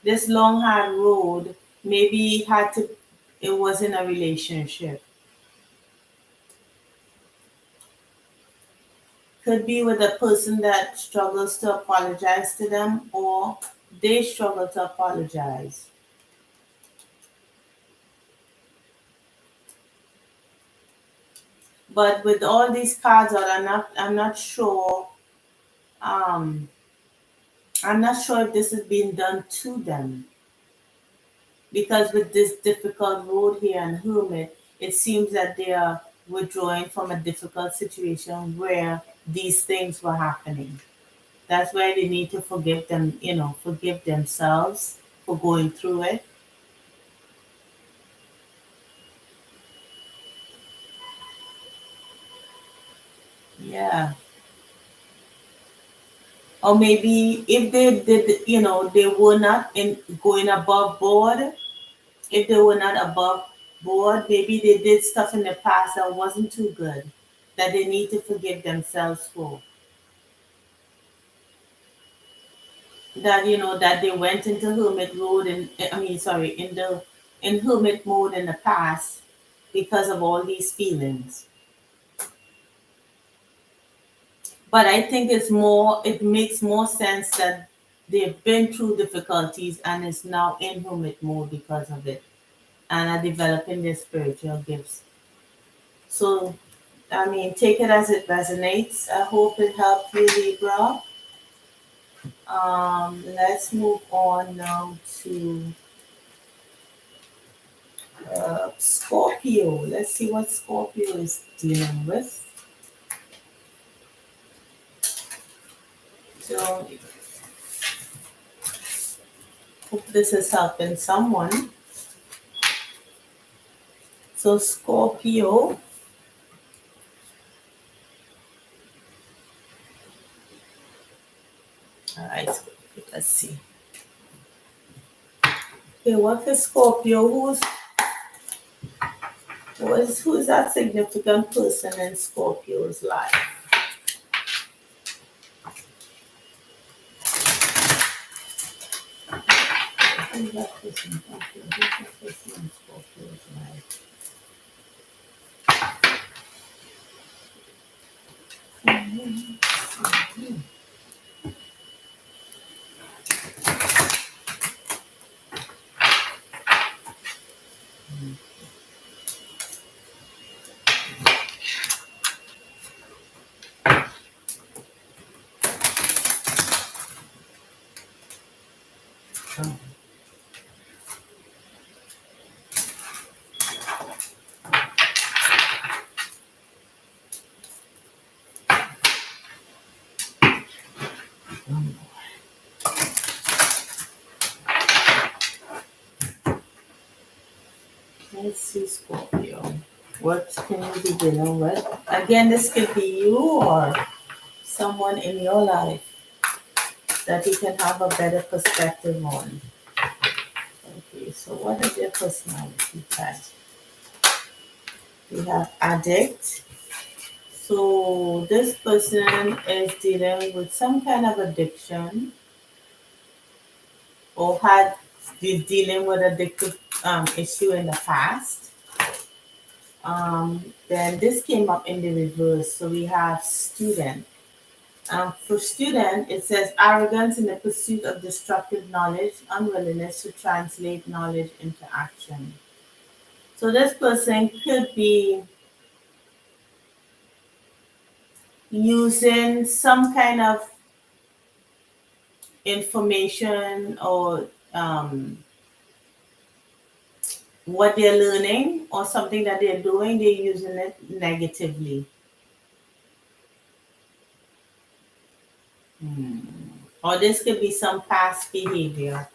This long hard road, maybe it was in a relationship. Could be with a person that struggles to apologize to them or they struggle to apologize. But with all these cards out, I'm not sure. Um, I'm not sure if this is being done to them because with this difficult road here and hermit, it seems that they are withdrawing from a difficult situation where these things were happening. That's why they need to forgive them. Forgive themselves for going through it. Yeah. Or maybe if they did, they were not in going above board. If they were not above board, maybe they did stuff in the past that wasn't too good, that they need to forgive themselves for. That they went into hermit mode and I mean, sorry, in hermit mode in the past because of all these feelings. But I think it makes more sense that they've been through difficulties and is now in hermit mode because of it and are developing their spiritual gifts. So, I mean, take it as it resonates. I hope it helped you, Libra. Let's move on now to Scorpio. Let's see what Scorpio is dealing with. So, hope this is helping someone. So, Scorpio. All right, let's see. Okay, what is Scorpio? Who's that significant person in Scorpio's life? Who's that person? Okay, who's that person in Scorpio's life? Oh. Let's see, Scorpio. What can you be dealing with? Again, this could be you or someone in your life that you can have a better perspective on. Okay, so what is your personality type? We have addict. So this person is dealing with some kind of addiction or had dealing with addictive issue in the past. Then this came up in the reverse. So we have student. For student, it says arrogance in the pursuit of destructive knowledge, unwillingness to translate knowledge into action. So this person could be using some kind of information or what they're learning or something that they're doing, they're using it negatively. Or this could be some past behavior.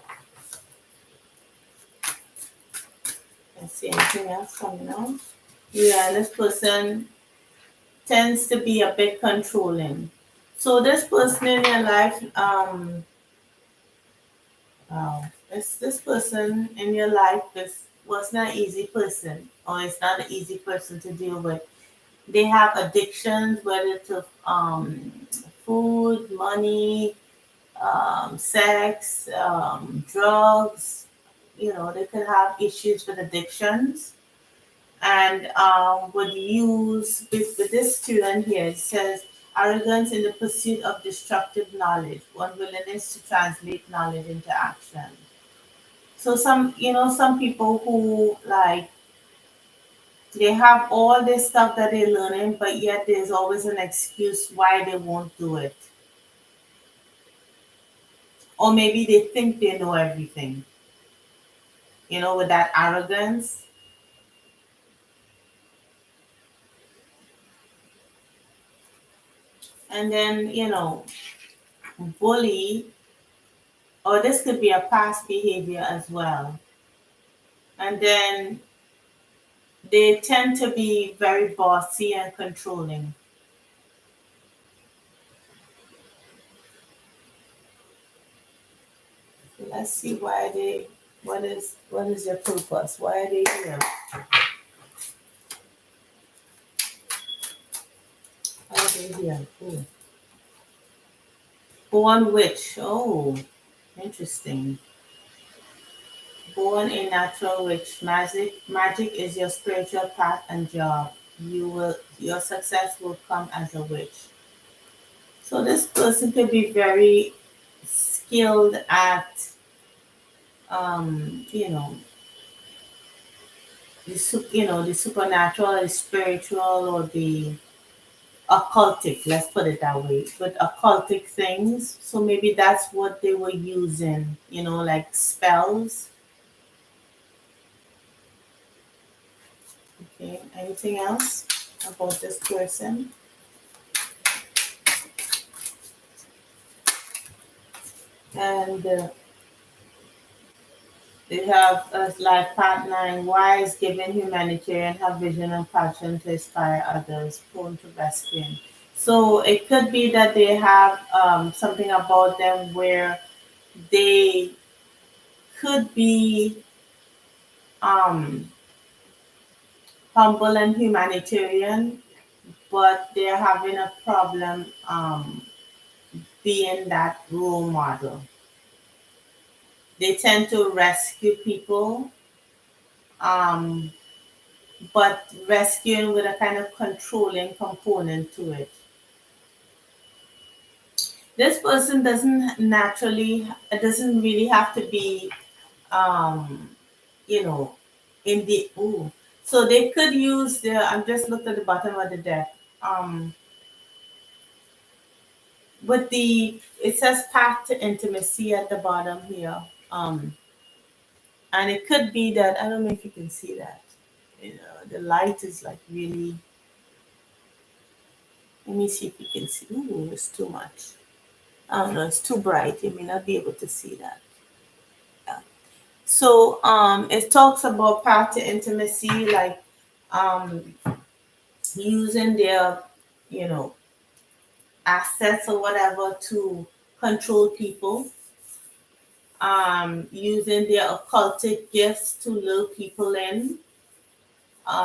Let's see anything else coming out. Yeah, this person tends to be a bit controlling. So this person in your life, wow, this person in your life was not an easy person, or it's not an easy person to deal with. They have addictions, whether to food, money, sex, drugs. You know, they could have issues with addictions, and would use with this student here. It says arrogance in the pursuit of destructive knowledge, unwillingness to translate knowledge into action. So some people who like they have all this stuff that they're learning, but yet there's always an excuse why they won't do it. Or maybe they think they know everything, with that arrogance. And then, bully, or this could be a past behavior as well. And then they tend to be very bossy and controlling. So let's see what is their purpose? Why are they here? Why are they here? Ooh. Born witch. Oh, interesting. Born a natural witch. Magic is your spiritual path and job. Your success will come as a witch. So this person could be very skilled at um, you know, the supernatural, the spiritual, or the occultic, let's put it that way, with occultic things. So maybe that's what they were using, like spells. Okay, anything else about this person? And they have a life partner and wise, giving, humanitarian, have vision and passion to inspire others, prone to rescuing. So it could be that they have something about them where they could be um, humble and humanitarian, but they're having a problem being that role model. They tend to rescue people, um, but rescuing with a kind of controlling component to it. This person it doesn't really have to be, um, you know, in the, ooh. So they could use I'm just looked at the bottom of the deck. It says path to intimacy at the bottom here. And it could be that, I don't know if you can see that. The light is like really, let me see if you can see. Ooh, it's too much. I don't know, it's too bright. You may not be able to see that. Yeah. So it talks about path to intimacy, like um, using their, you know, assets or whatever to control people, using their occultic gifts to lure people in,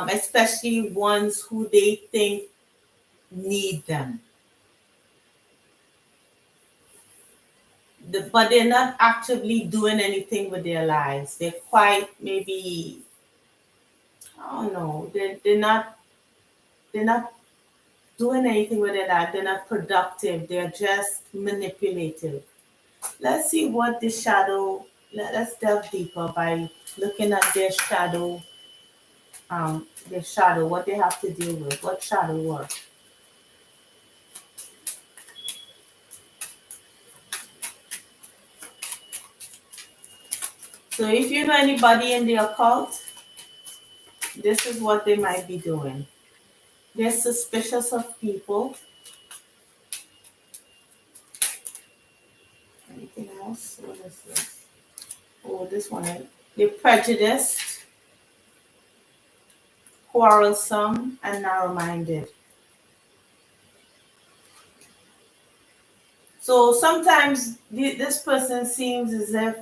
especially ones who they think need them. but they're not actively doing anything with their lives. They're quite maybe, I don't know, they're not doing anything with their life. They're not productive. They're just manipulative. Let's see what the shadow. Let's delve deeper by looking at their shadow, what they have to deal with, what shadow work. So if you know anybody in the occult, this is what they might be doing. They're suspicious of people. Anything else? What is this? Oh, this one. They're prejudiced, quarrelsome, and narrow-minded. So sometimes this person seems as if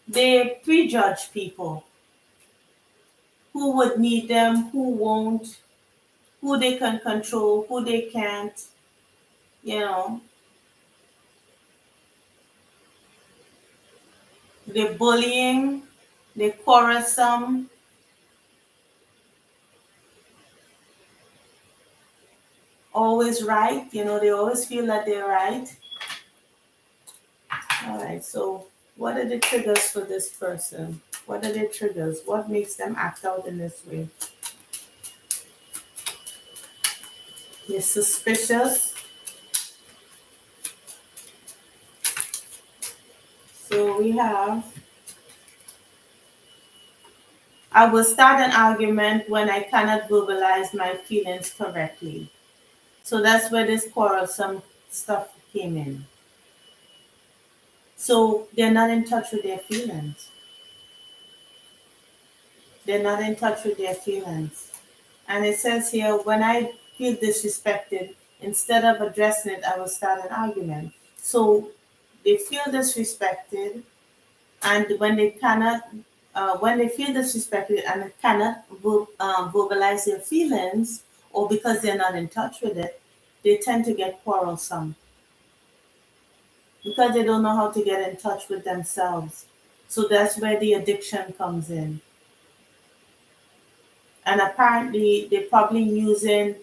they prejudge people, who would need them, who won't, who they can control, who they can't, you know. They're bullying, they're quarrelsome, always right, they always feel that they're right. All right, so what are the triggers for this person? What are the triggers? What makes them act out in this way? They're suspicious. So we have, I will start an argument when I cannot verbalize my feelings correctly. So that's where this quarrelsome stuff came in. So they're not in touch with their feelings. They're not in touch with their feelings. And it says here, when I feel disrespected, instead of addressing it, I will start an argument. So they feel disrespected, and when they feel disrespected and cannot verbalize their feelings, or because they're not in touch with it, they tend to get quarrelsome because they don't know how to get in touch with themselves. So that's where the addiction comes in. And apparently, they're probably using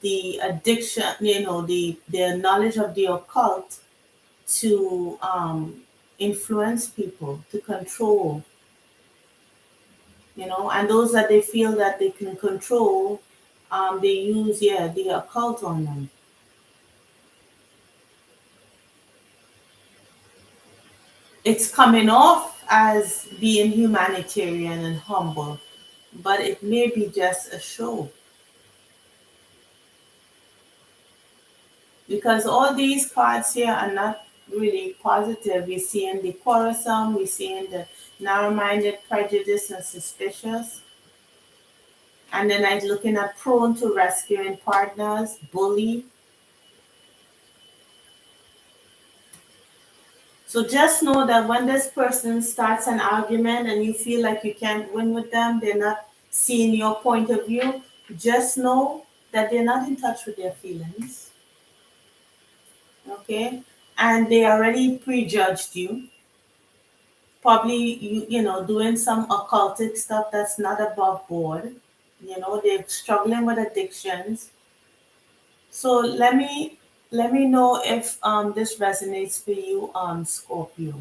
the addiction, their knowledge of the occult to influence people, to control, and those that they feel that they can control, they use, the occult on them. It's coming off as being humanitarian and humble, but it may be just a show. Because all these cards here are not really positive. We're seeing the quarrelsome, we're seeing the narrow-minded, prejudiced, and suspicious. And then I'm looking at prone to rescuing partners, bully. So just know that when this person starts an argument and you feel like you can't win with them, they're not seeing your point of view, just know that they're not in touch with their feelings. Okay? And they already prejudged you. Probably doing some occultic stuff that's not above board. They're struggling with addictions. So let me know if this resonates for you, Scorpio.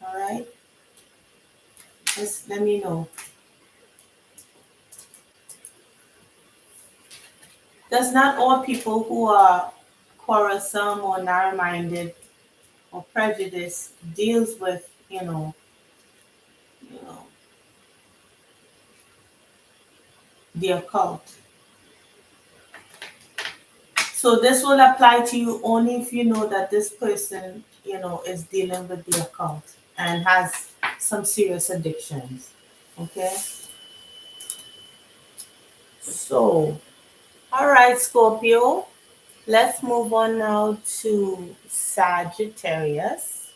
All right, just let me know. Does not all people who are quarrelsome or narrow-minded or prejudiced deals with you know the occult? So this will apply to you only if you know that this person, is dealing with the occult and has some serious addictions. Okay? So, all right, Scorpio. Let's move on now to Sagittarius.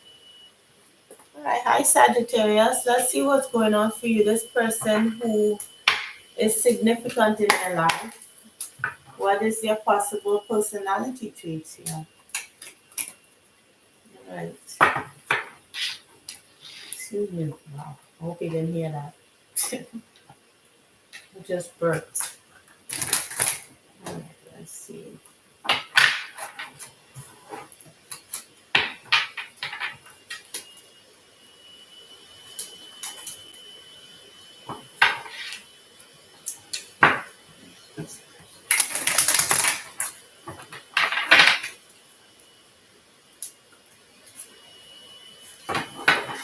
All right, hi Sagittarius. Let's see what's going on for you. This person who is significant in your life. What is their possible personality traits here? All right. Excuse me. Wow. I hope you didn't hear that. I just burped. All right, let's see.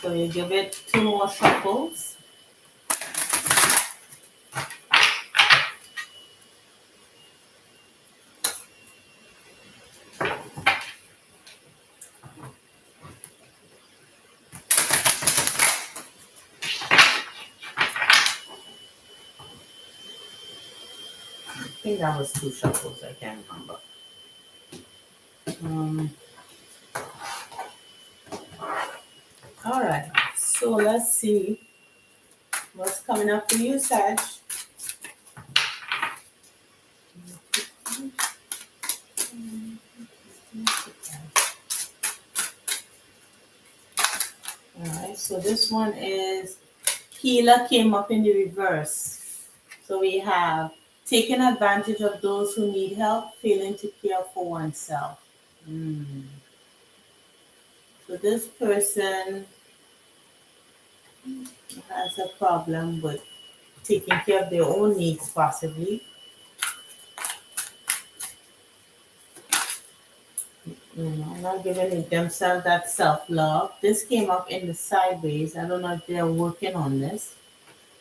So you give it 2 more shuffles. I think that was 2 shuffles. I can't remember. All right. So let's see what's coming up for you, Sag. All right. So this one is Healer came up in the reverse. So we have taking advantage of those who need help, failing to care for oneself. So this person has a problem with taking care of their own needs, possibly. Not giving themselves that self-love. This came up in the sideways. I don't know if they're working on this.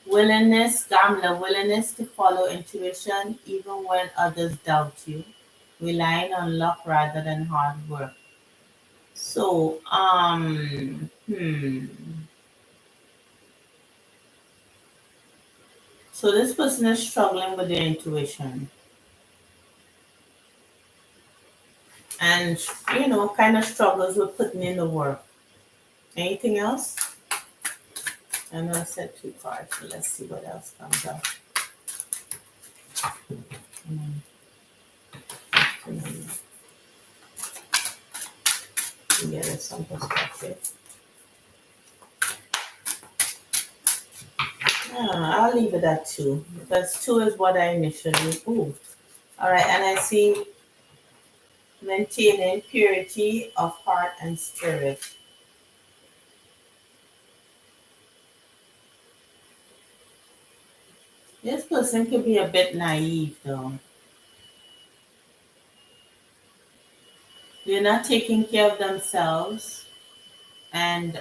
Willingness, Gamla, willingness to follow intuition even when others doubt you. Relying on luck rather than hard work. So, So this person is struggling with their intuition. And, kind of struggles with putting in the work. Anything else? I know I said 2 cards, so let's see what else comes up. Get some perspective. I'll leave it at 2 because 2 is what I initially. Ooh. All right, and I see maintaining purity of heart and spirit. This person could be a bit naive, though. They're not taking care of themselves, and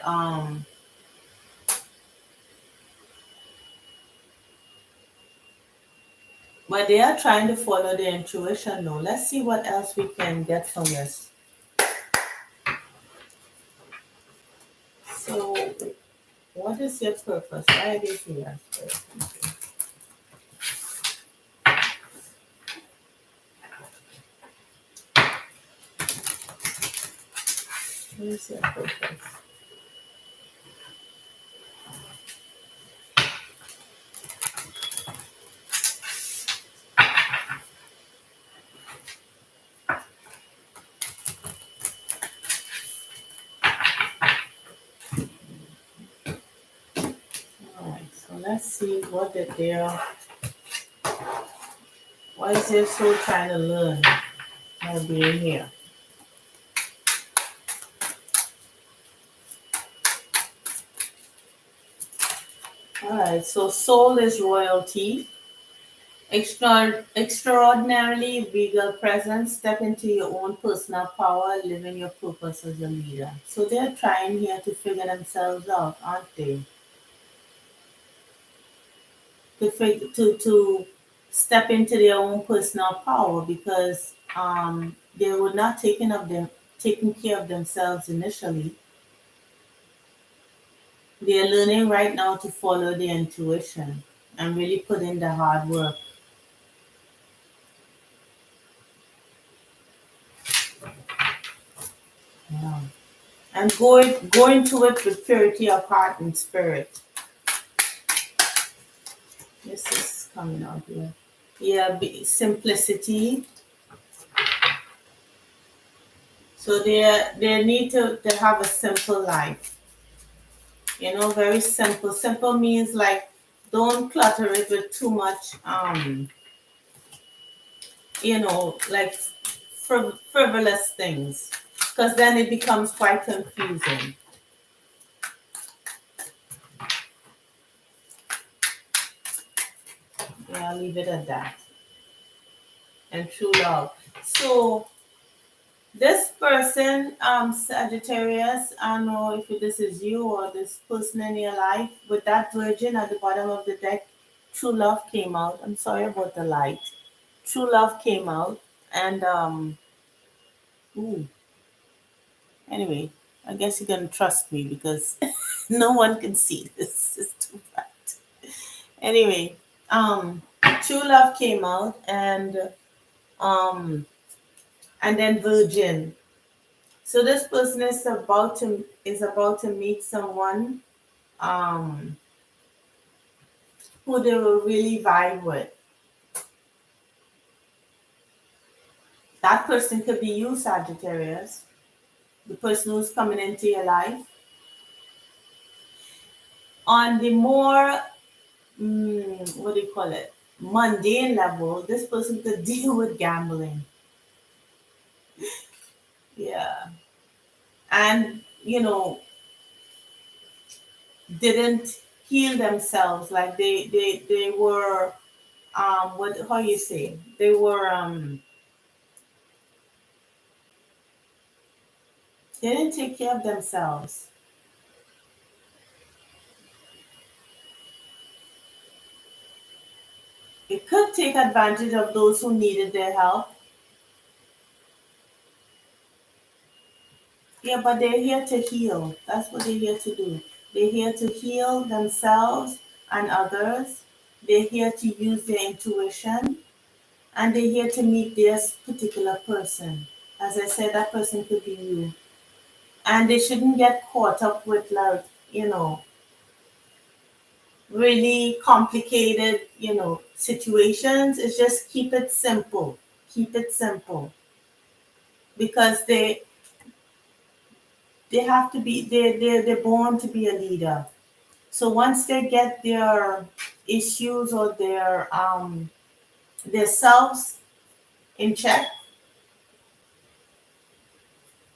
but they are trying to follow their intuition, though. Let's see what else we can get from this. So, what is your purpose? Why are they here? What is your purpose? Let's see what why is their soul trying to learn by being here? Alright, so soul is royalty. Extraordinarily regal presence. Step into your own personal power, living your purpose as a leader. So they're trying here to figure themselves out, aren't they? To step into their own personal power because they were not taking care of themselves initially. They're learning right now to follow their intuition and really put in the hard work. Yeah. And go into it with purity of heart and spirit. This is coming out here. Yeah, simplicity. So they need to have a simple life. Very simple. Simple means like don't clutter it with too much like frivolous things, because then it becomes quite confusing. Yeah, I'll leave it at that. And true love. So this person, Sagittarius, I don't know if this is you or this person in your life, with that virgin at the bottom of the deck, true love came out. I'm sorry about the light. True love came out, and ooh, anyway, I guess you're gonna trust me because no one can see this. It's too bright. Anyway, um, true love came out, um, and then virgin. So this person is about to meet someone um who they will really vibe with. That person could be you, Sagittarius, the person who's coming into your life. On the more what do you call it? Mundane level, this person could deal with gambling. Yeah. And didn't heal themselves. Like they were what how you say? They didn't take care of themselves. It could take advantage of those who needed their help. Yeah, but they're here to heal. That's what they're here to do. They're here to heal themselves and others. They're here to use their intuition, and they're here to meet this particular person. As I said, that person could be you. And they shouldn't get caught up with, like, really complicated, situations. It's just keep it simple. Keep it simple. Because they have to be they're born to be a leader. So once they get their issues or their selves in check,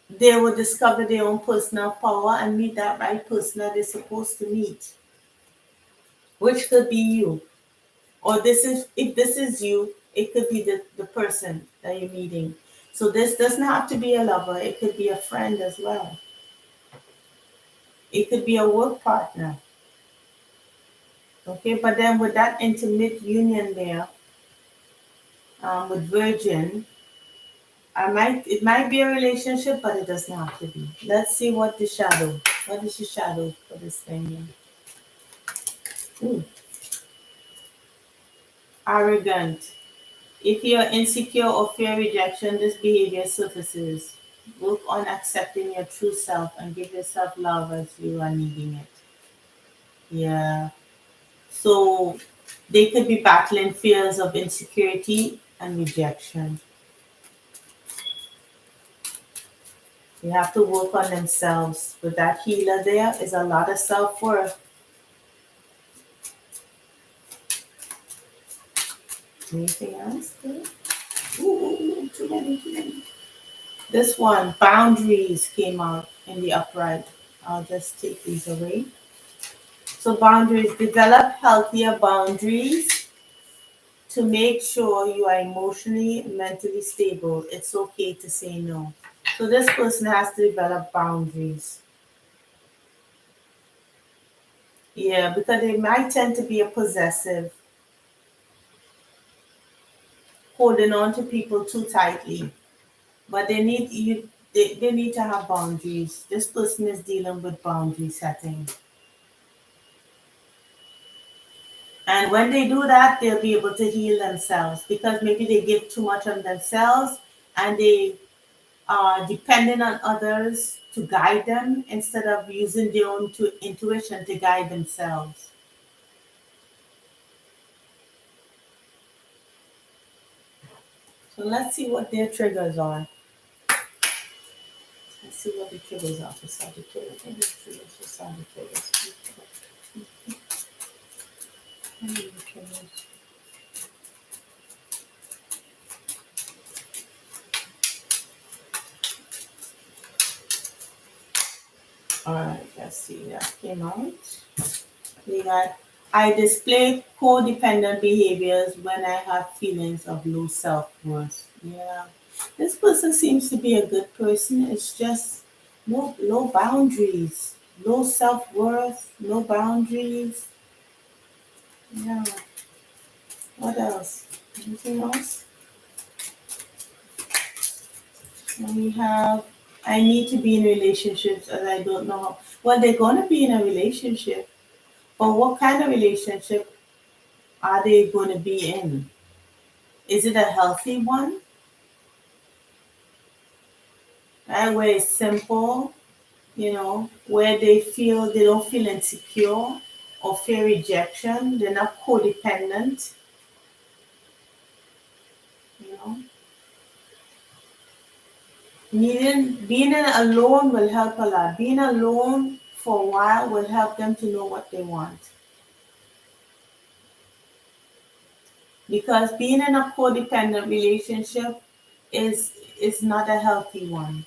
they will discover their own personal power and meet that right person that they're supposed to meet, which could be you. Or this is if this is you, it could be the person that you're meeting. So this doesn't have to be a lover, it could be a friend as well. It could be a work partner. Okay, but then with that intimate union there, with Virgin, it might be a relationship, but it doesn't have to be. Let's see what is the shadow for this thing here? Ooh, arrogant. If you're insecure or fear rejection, this behavior surfaces. Work on accepting your true self and give yourself love as you are needing it. Yeah. So they could be battling fears of insecurity and rejection. They have to work on themselves. With that healer there is a lot of self-worth. Anything else? Ooh, too many, too many. This one, boundaries, came out in the upright. I'll just take these away. So boundaries, develop healthier boundaries to make sure you are emotionally, mentally stable. It's okay to say no. So this person has to develop boundaries. Yeah, because they might tend to be a possessive, holding on to people too tightly. But they need to have boundaries. This person is dealing with boundary setting. And when they do that, they'll be able to heal themselves because maybe they give too much of themselves and they are dependent on others to guide them instead of using their own intuition to guide themselves. So let's see what their triggers are. see what the triggers are for Sagittarius. What are the triggers for Sagittarius? What are the triggers? Alright, let's see. That came out. We got, I display codependent behaviors when I have feelings of low self-worth. Yeah. This person seems to be a good person. It's just no low boundaries, low self-worth, no boundaries. Yeah. What else? Anything else? And we have, I need to be in relationships and I don't know how. Well, they're going to be in a relationship, but what kind of relationship are they going to be in? Is it a healthy one? Right, where it's simple, where they don't feel insecure or fear rejection. They're not codependent, you know. Being alone will help a lot. Being alone for a while will help them to know what they want. Because being in a codependent relationship is not a healthy one.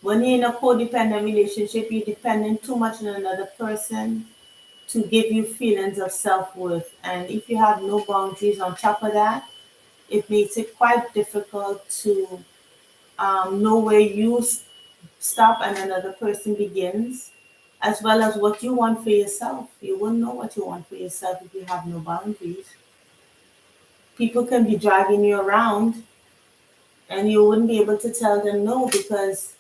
When you're in a codependent relationship, you're depending too much on another person to give you feelings of self-worth. And if you have no boundaries on top of that, it makes it quite difficult to know where you stop and another person begins, as well as what you want for yourself. You wouldn't know what you want for yourself if you have no boundaries. People can be dragging you around and you wouldn't be able to tell them no because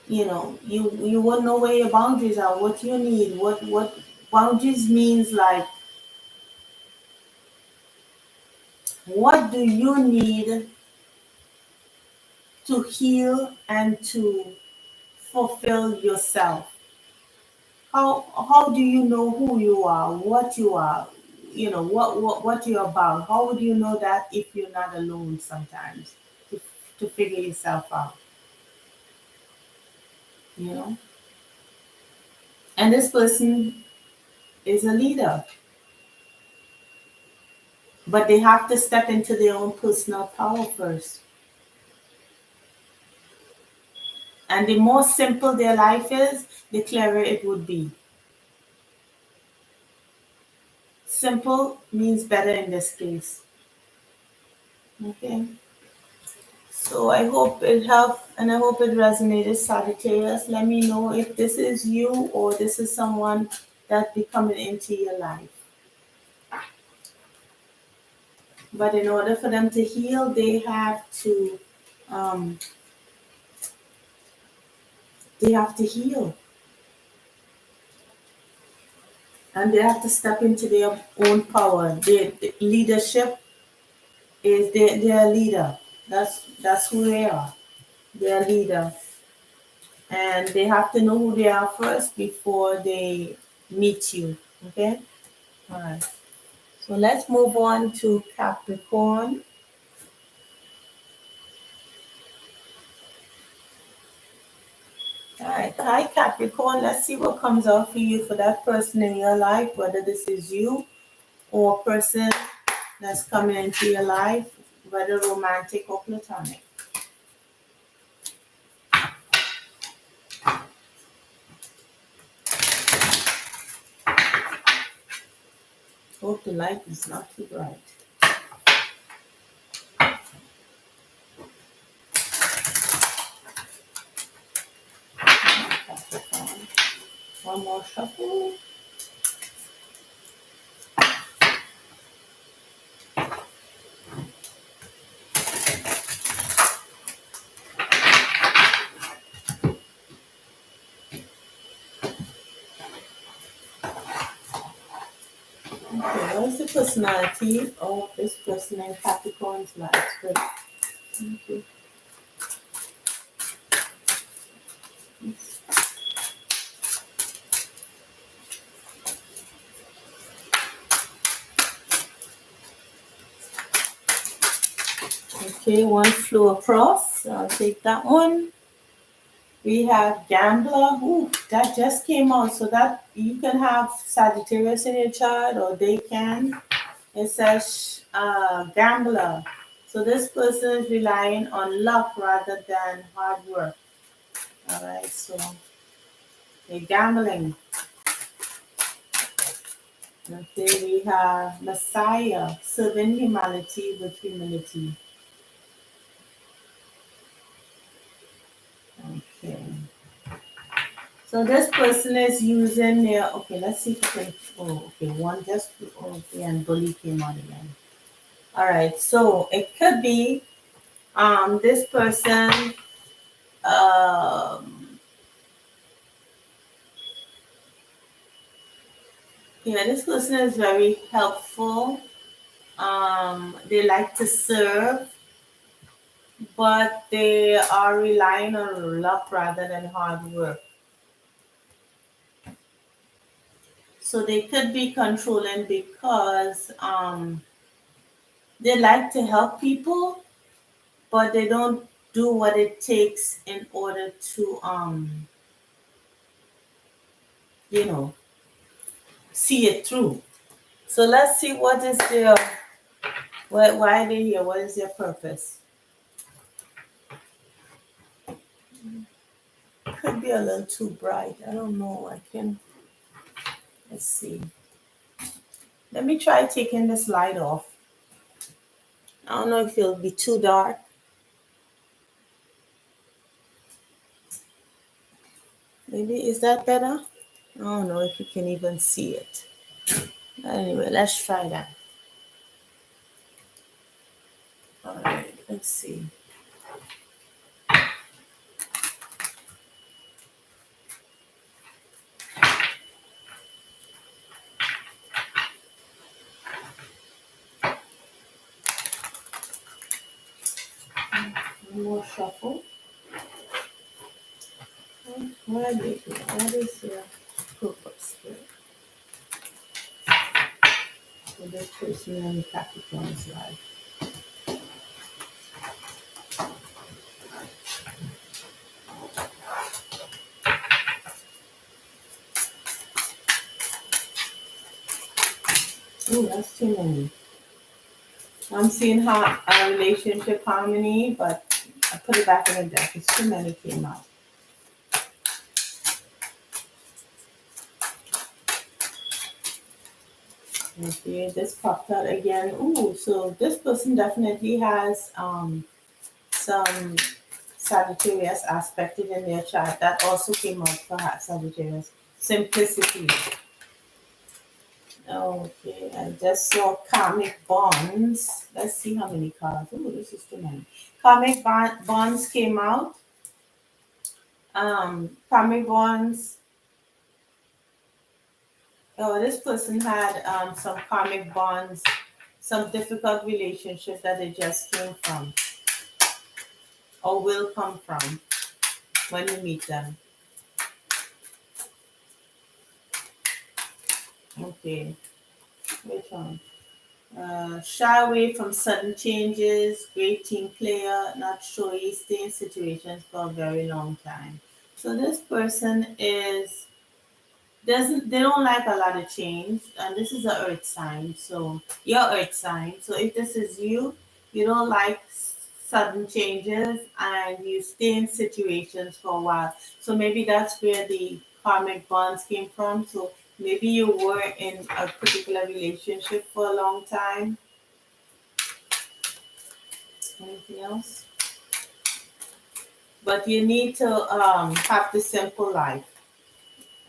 you wouldn't know where your boundaries are, what you need, what boundaries means, like what do you need to heal and to fulfill yourself. How do you know who you are, what you are, what you're about? How would you know that if you're not alone sometimes to figure yourself out, you know? And this person is a leader, but they have to step into their own personal power first. And the more simple their life is, the clearer it would be. Simple means better in this case. Okay. So I hope it helped and I hope it resonated, Sagittarius. Let me know if this is you or this is someone that's be coming into your life. But in order for them to heal, um, they have to heal. And they have to step into their own power. Their leadership is they're a leader. That's who they are. They're a leader. And they have to know who they are first before they meet you. Okay? All right. So let's move on to Capricorn. All right. Hi, Capricorn. Let's see what comes out for you for that person in your life, whether this is you or a person that's coming into your life, whether romantic or platonic. Hope the light is not too bright. Capricorn. One more shuffle. Okay, what is the personality of this person in Capricorn's life? Good. Thank you. Okay, one flew across. So I'll take that one. We have gambler. Ooh, that just came out. So that you can have Sagittarius in your chart, or they can. It says gambler. So this person is relying on luck rather than hard work. All right, so they're gambling. Okay, we have Messiah, serving humanity with humility. Okay. So this person is using their, okay, let's see if we can, oh, okay, one just, okay, and bully came out again. All right, so it could be this person, um, yeah, this person is very helpful. They like to serve, but they are relying on luck rather than hard work. So they could be controlling because they like to help people, but they don't do what it takes in order to you know, see it through. So let's see what is their why are they here? What is their purpose? Could be a little too bright. I don't know. I can let's see. Let me try taking this light off. I don't know if it'll be too dark. Maybe is that better? I don't know if you can even see it. Anyway, let's try that. All right, let's see. One more shuffle. Why did you? What is your purpose here? For this person in Capricorn's life. Oh, that's too many. I'm seeing how a relationship harmony, but I put it back in the deck. It's too many came out. Okay, this popped out again. Ooh, so this person definitely has some Sagittarius aspected in their chart. That also came out for Sagittarius. Simplicity. Okay, I just saw karmic bonds. Let's see how many cards. Oh, this is too many. Bonds came out. Karmic bonds. Oh, this person had some karmic bonds, some difficult relationships that they just came from or will come from when you meet them. Okay, which one? Shy away from sudden changes, great team player, not showy, stay in situations for a very long time. So this person is doesn't they don't like a lot of change, and this is a earth sign. So your earth sign. So if this is you, you don't like sudden changes, and you stay in situations for a while. So maybe that's where the karmic bonds came from. So maybe you were in a particular relationship for a long time. Anything else? But you need to have the simple life.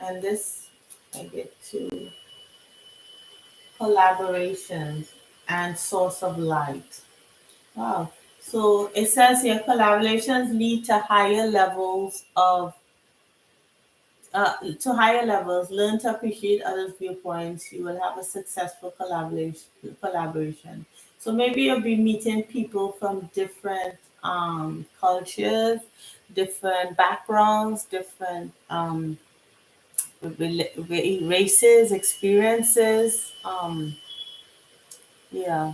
And this, I get to collaborations and source of light. Wow. So it says here collaborations lead to higher levels. Learn to appreciate others' viewpoints. You will have a successful collaboration. So maybe you'll be meeting people from different cultures, different backgrounds, different races, experiences. Yeah.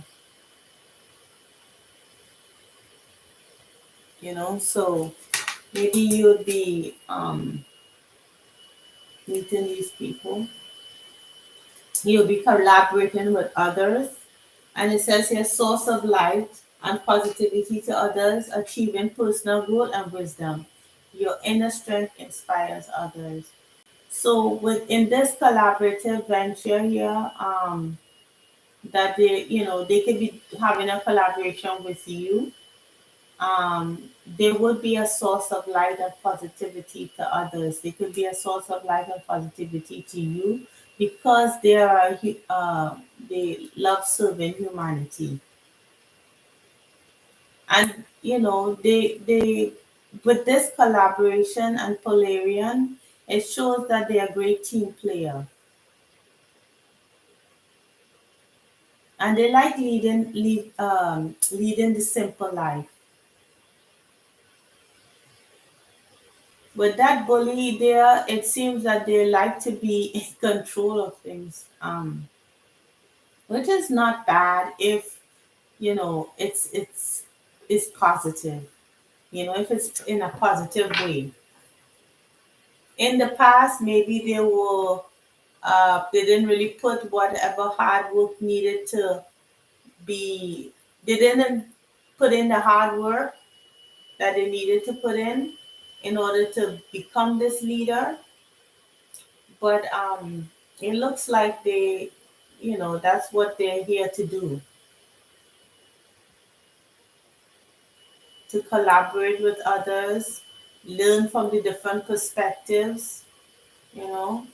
So maybe you'd be meeting these people. You'll be collaborating with others. And it says here, source of light and positivity to others, achieving personal growth and wisdom. Your inner strength inspires others. So within this collaborative venture here, that they could be having a collaboration with you. They would be a source of light and positivity to others. They could be a source of light and positivity to you because they love serving humanity. And they with this collaboration and Polarian, it shows that they're a great team player. And they like leading the simple life. With that bully there, it seems that they like to be in control of things, which is not bad if it's positive. If it's in a positive way. In the past, maybe they didn't really put whatever hard work needed to be. They didn't put in the hard work that they needed to put in order to become this leader. But it looks like that's what they're here to do, to collaborate with others, learn from the different perspectives, you know,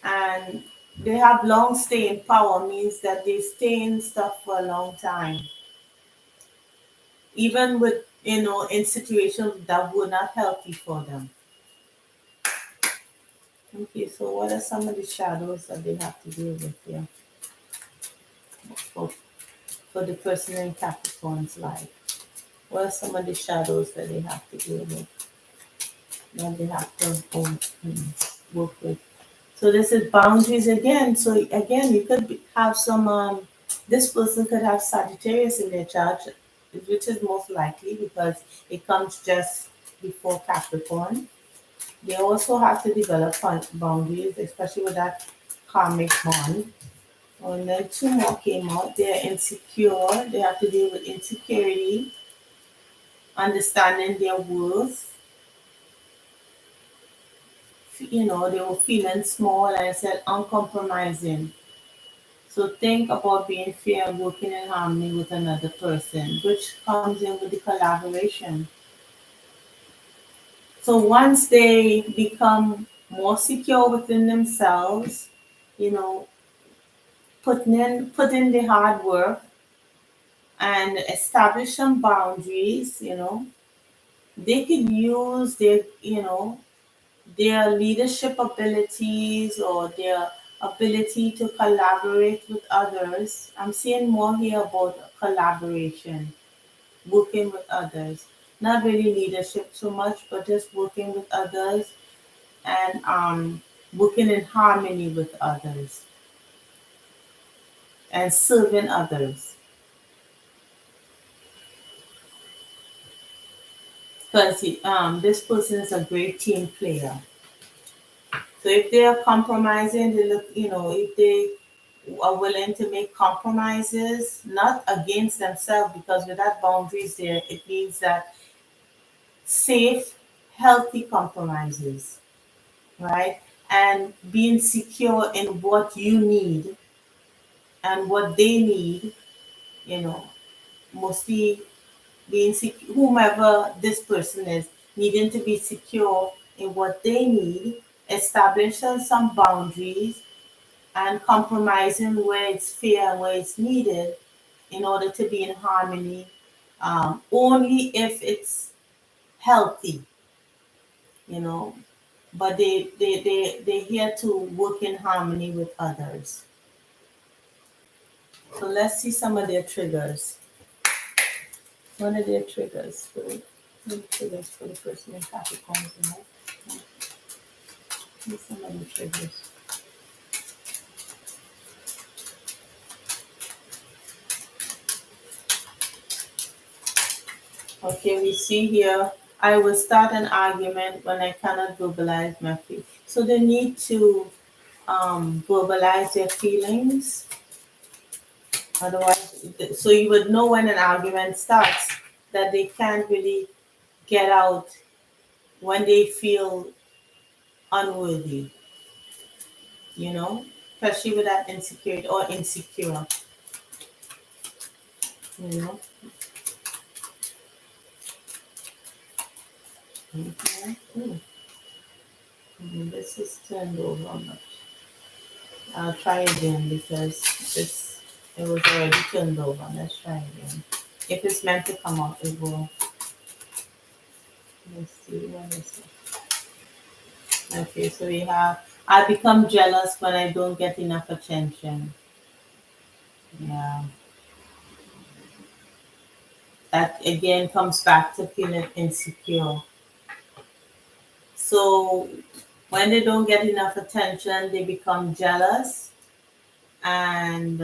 and they have long staying power, means that they stay in stuff for a long time, even with, in situations that were not healthy for them. Okay, so what are some of the shadows that they have to deal with here for, for the person in Capricorn's life? What are some of the shadows that they have to deal with, that they have to work with? So this is boundaries again. So again, you could have some, this person could have Sagittarius in their chart, which is most likely because it comes just before Capricorn. They also have to develop boundaries, especially with that karmic bond. And then two more came out. They're insecure. They have to deal with insecurity, understanding their worth. They were feeling small, and I said uncompromising. So think about being fair and working in harmony with another person, which comes in with the collaboration. So once they become more secure within themselves, you know, put in the hard work and establish some boundaries, they could use their leadership abilities or their ability to collaborate with others. I'm seeing more here about collaboration, working with others. Not really leadership so much, but just working with others and working in harmony with others and serving others. Because this person is a great team player. So if they are compromising, if they are willing to make compromises, not against themselves, because with that boundaries there, it means that safe, healthy compromises, right? And being secure in what you need and what they need, you know, mostly being secure, whomever this person is, needing to be secure in what they need, establishing some boundaries, and compromising where it's fair and where it's needed in order to be in harmony, only if it's healthy, you know. But they're here to work in harmony with others. So let's see some of their triggers. What are their triggers? Triggers for the person in Capricorn's life. See some of the triggers. Okay, we see here, I will start an argument when I cannot verbalize my feelings. So they need to verbalize their feelings. Otherwise, so you would know when an argument starts that they can't really get out when they feel unworthy, you know, especially with that insecurity or insecure, you know. Okay. This is turned over much. I'll try again because this it was already turned over. Let's try again. If it's meant to come out, it will. Let's see what is it. Okay, so we have I become jealous when I don't get enough attention. Yeah. That again comes back to feeling insecure. So when they don't get enough attention, they become jealous, and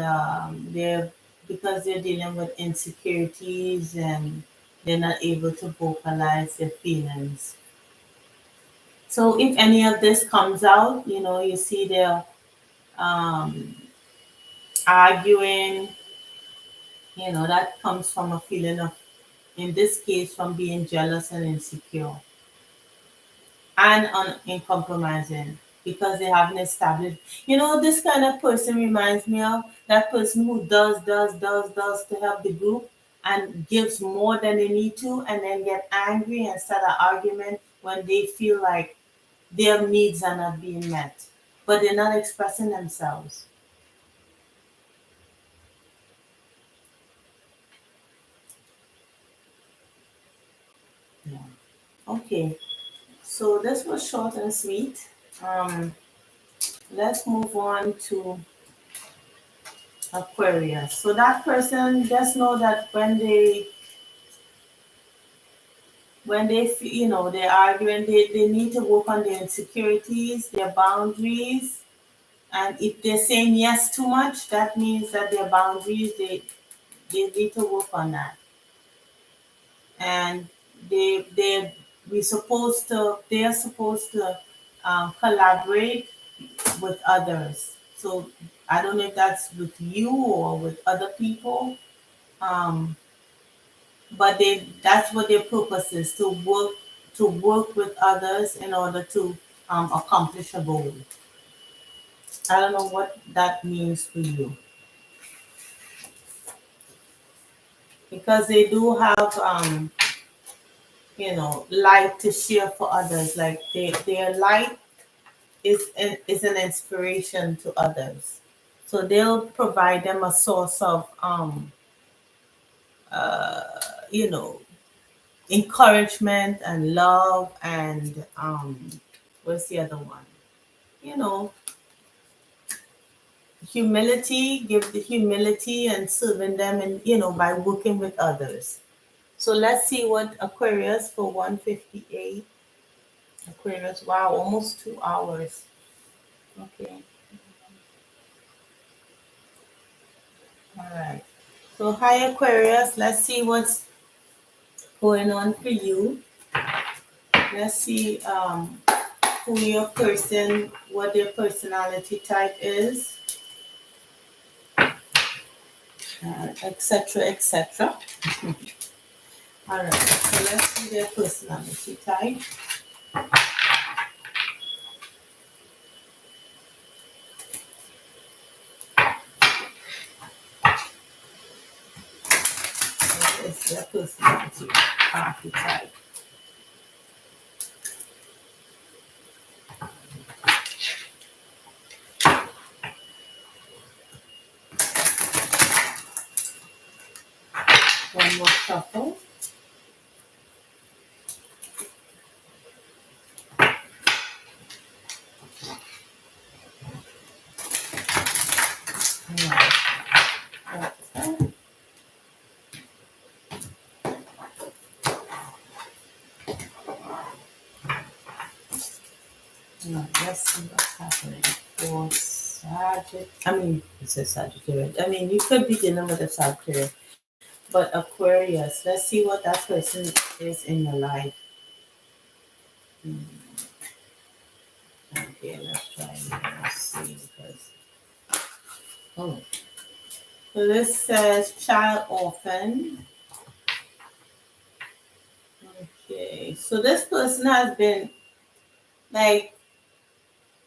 they're because they're dealing with insecurities and they're not able to vocalize their feelings. So if any of this comes out, you know, you see they're um, arguing, you know, that comes from a feeling of, in this case, from being jealous and insecure and uncompromising because they haven't established. You know, this kind of person reminds me of that person who does to help the group and gives more than they need to and then get angry and start an argument when they feel like their needs are not being met, but they're not expressing themselves. Yeah. Okay, so this was short and sweet. Um, let's move on to Aquarius. So that person just know that you know, they're arguing, they need to work on their insecurities, their boundaries, and if they're saying yes too much, that means that their boundaries they need to work on that. And they we supposed to they are supposed to collaborate with others. So I don't know if that's with you or with other people. Um, but they that's what their purpose is to work with others in order to accomplish a goal. I don't know what that means for you because they do have you know, light to share for others. Like their light is an inspiration to others, so they'll provide them a source of you know, encouragement and love and what's the other one, you know, humility, give the humility and serving them, and you know, by working with others. So let's see what Aquarius for 158. Aquarius, wow, almost 2 hours. Okay, all right. So hi Aquarius, let's see what's going on for you. Let's see who your person, what their personality type is, etc., etc. All right, so let's see their personality type. What is their personality archetype? One more shuffle. All right. Okay. Now, let's see what's happening for Sagittarius. I mean, it says Sagittarius. I mean, you could be dealing with a Sagittarius. but Aquarius. Let's see what that person is in your life. Okay, let's try it. Let's see because oh, so this says child orphan. Okay, so this person has been like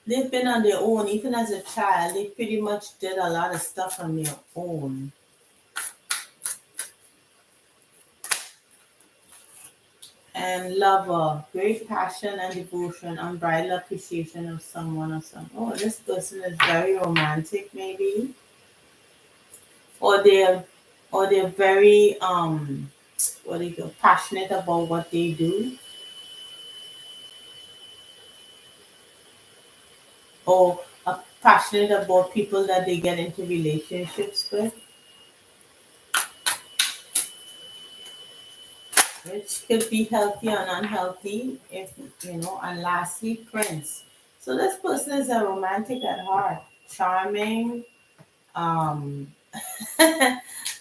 they've been on their own even as a child. They pretty much did a lot of stuff on their own. And lover, great passion and devotion, unbridled appreciation of someone or some. Oh, this person is very romantic, maybe, or they're very what do you call passionate about what they do, or passionate about people that they get into relationships with, which could be healthy and unhealthy, if you know. And lastly, Prince. So this person is a romantic at heart, charming, um, a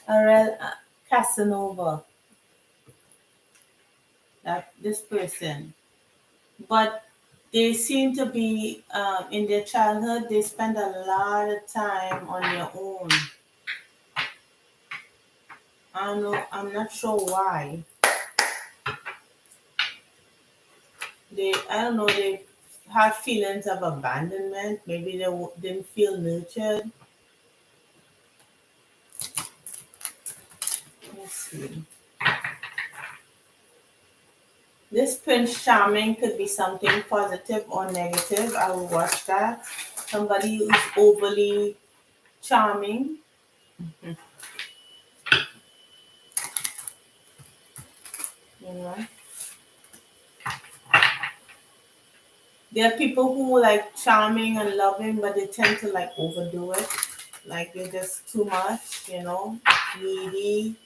real Casanova, that this person. But they seem to be in their childhood. They spend a lot of time on their own. I don't know. I'm not sure why. I don't know. They had feelings of abandonment. Maybe they didn't feel nurtured. Let's see. This Prince Charming could be something positive or negative. I will watch that. Somebody who's overly charming. Mhm. You know, there are people who like charming and loving, but they tend to like overdo it. Like they're just too much. You know, needy.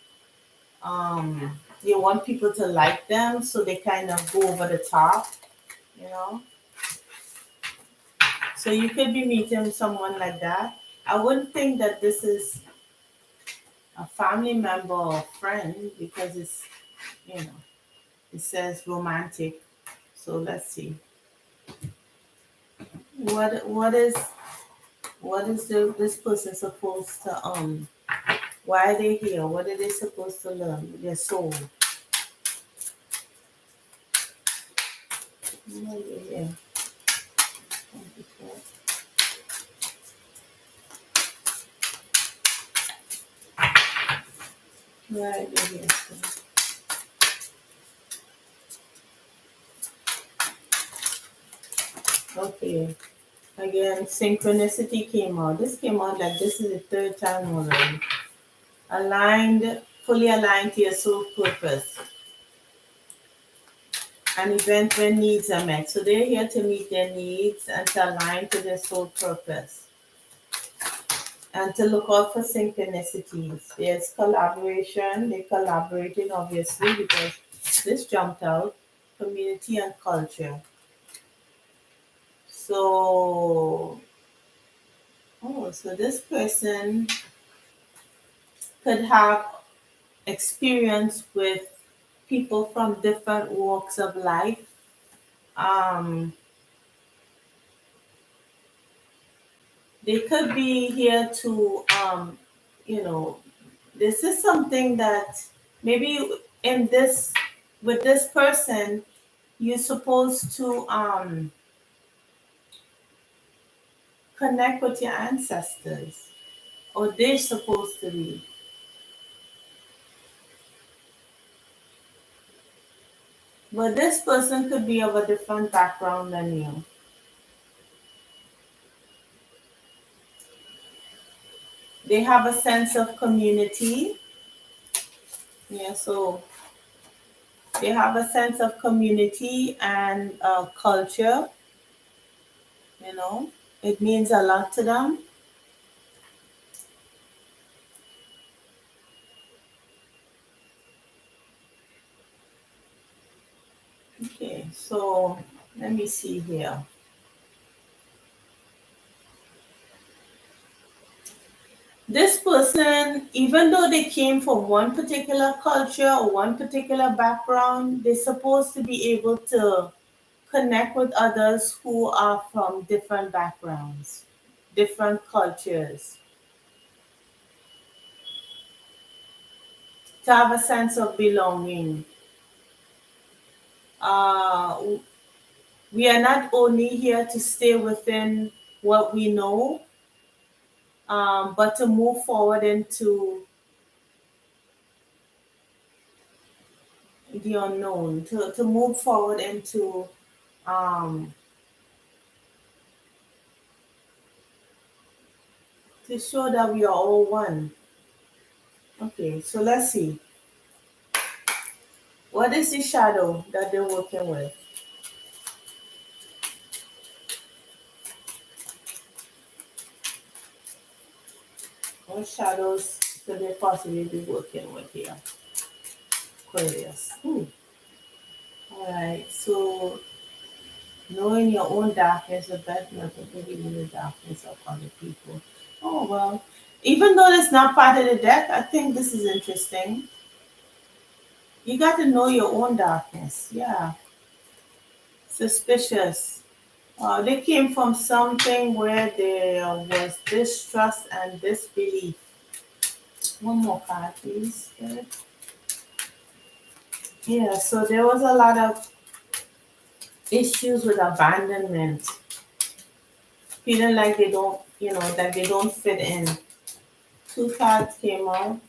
They want people to like them, so they kind of go over the top. You know, so you could be meeting someone like that. I wouldn't think that this is a family member or friend because it's, you know, it says romantic. So let's see. What is this person supposed to why are they here? What are they supposed to learn? Their soul. Why are they here? Why are they here? Okay. Again, synchronicity came out. This came out like this is the third time already. Aligned, fully aligned to your soul purpose. An event where needs are met. So they're here to meet their needs and to align to their soul purpose. And to look out for synchronicities. There's collaboration. They're collaborating obviously because this jumped out. Community and culture. So, so this person could have experience with people from different walks of life. Um, they could be here to, you know, this is something that maybe in this, with this person, you're supposed to connect with your ancestors, or they're supposed to be. But this person could be of a different background than you. They have a sense of community. Yeah, so they have a sense of community and culture, you know. It means a lot to them. Okay, so let me see here. This person person, even though they came from one particular culture or one particular background, they're supposed to be able to connect with others who are from different backgrounds, different cultures, to have a sense of belonging. Uh, we are not only here to stay within what we know, but to move forward into the unknown, to move forward into um, to show that we are all one. Okay, so let's see. What is the shadow that they're working with? What shadows could they possibly be working with here? Aquarius. All right, so knowing your own darkness is better not to reveal the darkness of other people. Oh, well, even though it's not part of the deck, I think this is interesting. You got to know your own darkness. Yeah, suspicious. They came from something where there was distrust and disbelief. One more card, please. Good. Yeah, so there was a lot of issues with abandonment, feeling like they don't, that they don't fit in. Two cards came out.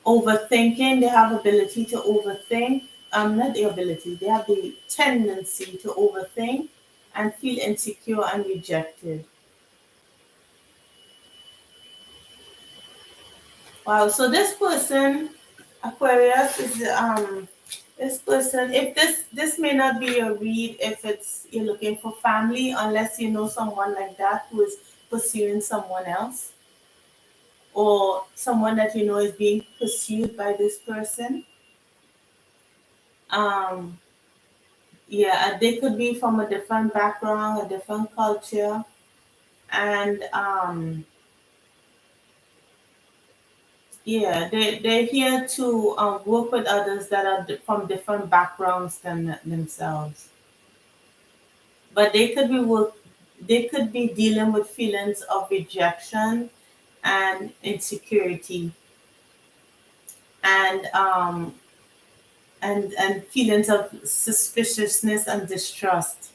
Overthinking, they have ability to overthink. Not the ability, they have the tendency to overthink and feel insecure and rejected. Wow, so this person, Aquarius, is this person. If this may not be a read if it's you're looking for family, unless you know someone like that who is pursuing someone else, or someone that you know is being pursued by this person. Um, yeah, they could be from a different background, a different culture, and yeah, they're here to work with others that are from different backgrounds than themselves. But they could be dealing with feelings of rejection and insecurity, and and feelings of suspiciousness and distrust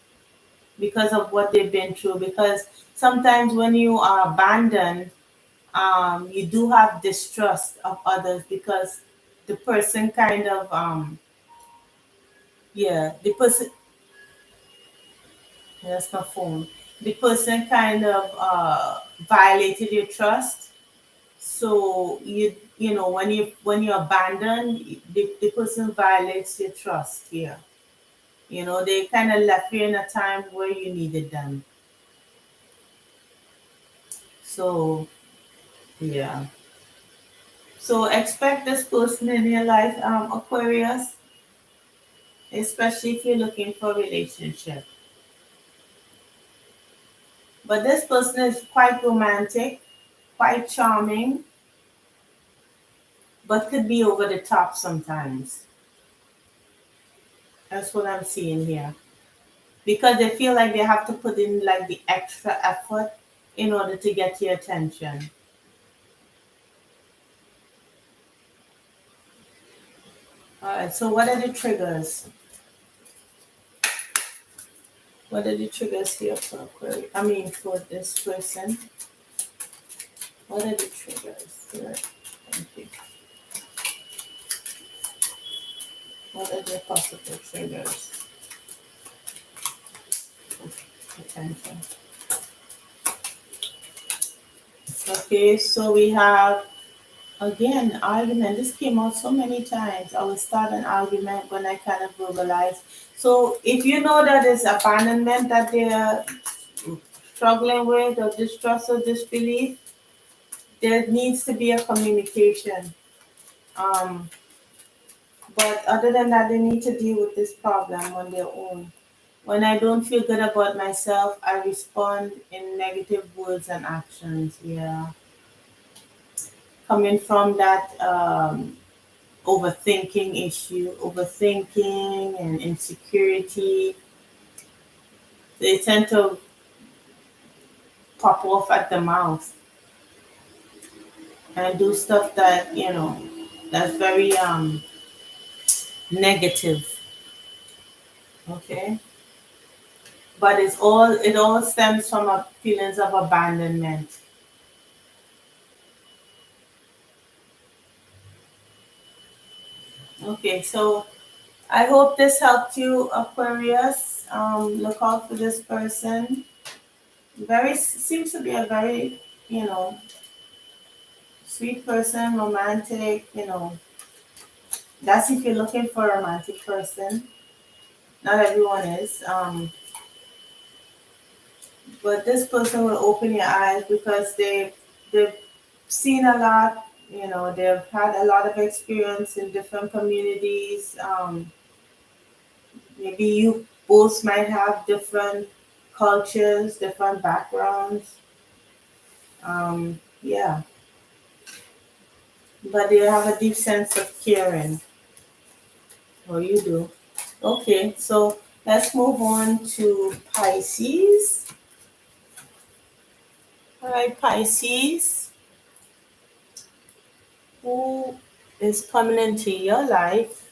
because of what they've been through. Because sometimes when you are abandoned, you do have distrust of others because the person kind of yeah, the person, that's my phone, the person kind of violated your trust. So when you abandon, the person violates your trust here. They kind of left you in a time where you needed them. So yeah, so expect this person in your life, Aquarius, especially if you're looking for a relationship. But this person is quite romantic, quite charming, but could be over the top sometimes. That's what I'm seeing here. Because they feel like they have to put in like the extra effort in order to get your attention. All right, so what are the triggers? What are the triggers here for Aquarius? I mean, for this person. What are the triggers here? Thank you. What are the possible triggers? Attention. Okay, so we have again argument. This came out so many times. I will start an argument when I kind of verbalize. So if you know that it's abandonment that they're struggling with, or distrust or disbelief, there needs to be a communication. Um, but other than that, they need to deal with this problem on their own. When I don't feel good about myself, I respond in negative words and actions. Yeah. coming from that overthinking issue, overthinking and insecurity. They tend to pop off at the mouth and do stuff that, that's very negative. Okay. But it all stems from a feelings of abandonment. Okay, so I hope this helped you, Aquarius. Look out for this person. Very seems to be a very, you know, sweet person, romantic. That's if you're looking for a romantic person. Not everyone is. But this person will open your eyes because they've seen a lot. They've had a lot of experience in different communities. Maybe you both might have different cultures, different backgrounds. Yeah, but they have a deep sense of caring. Or you do. Okay, so let's move on to Pisces. All right, Pisces, who is coming into your life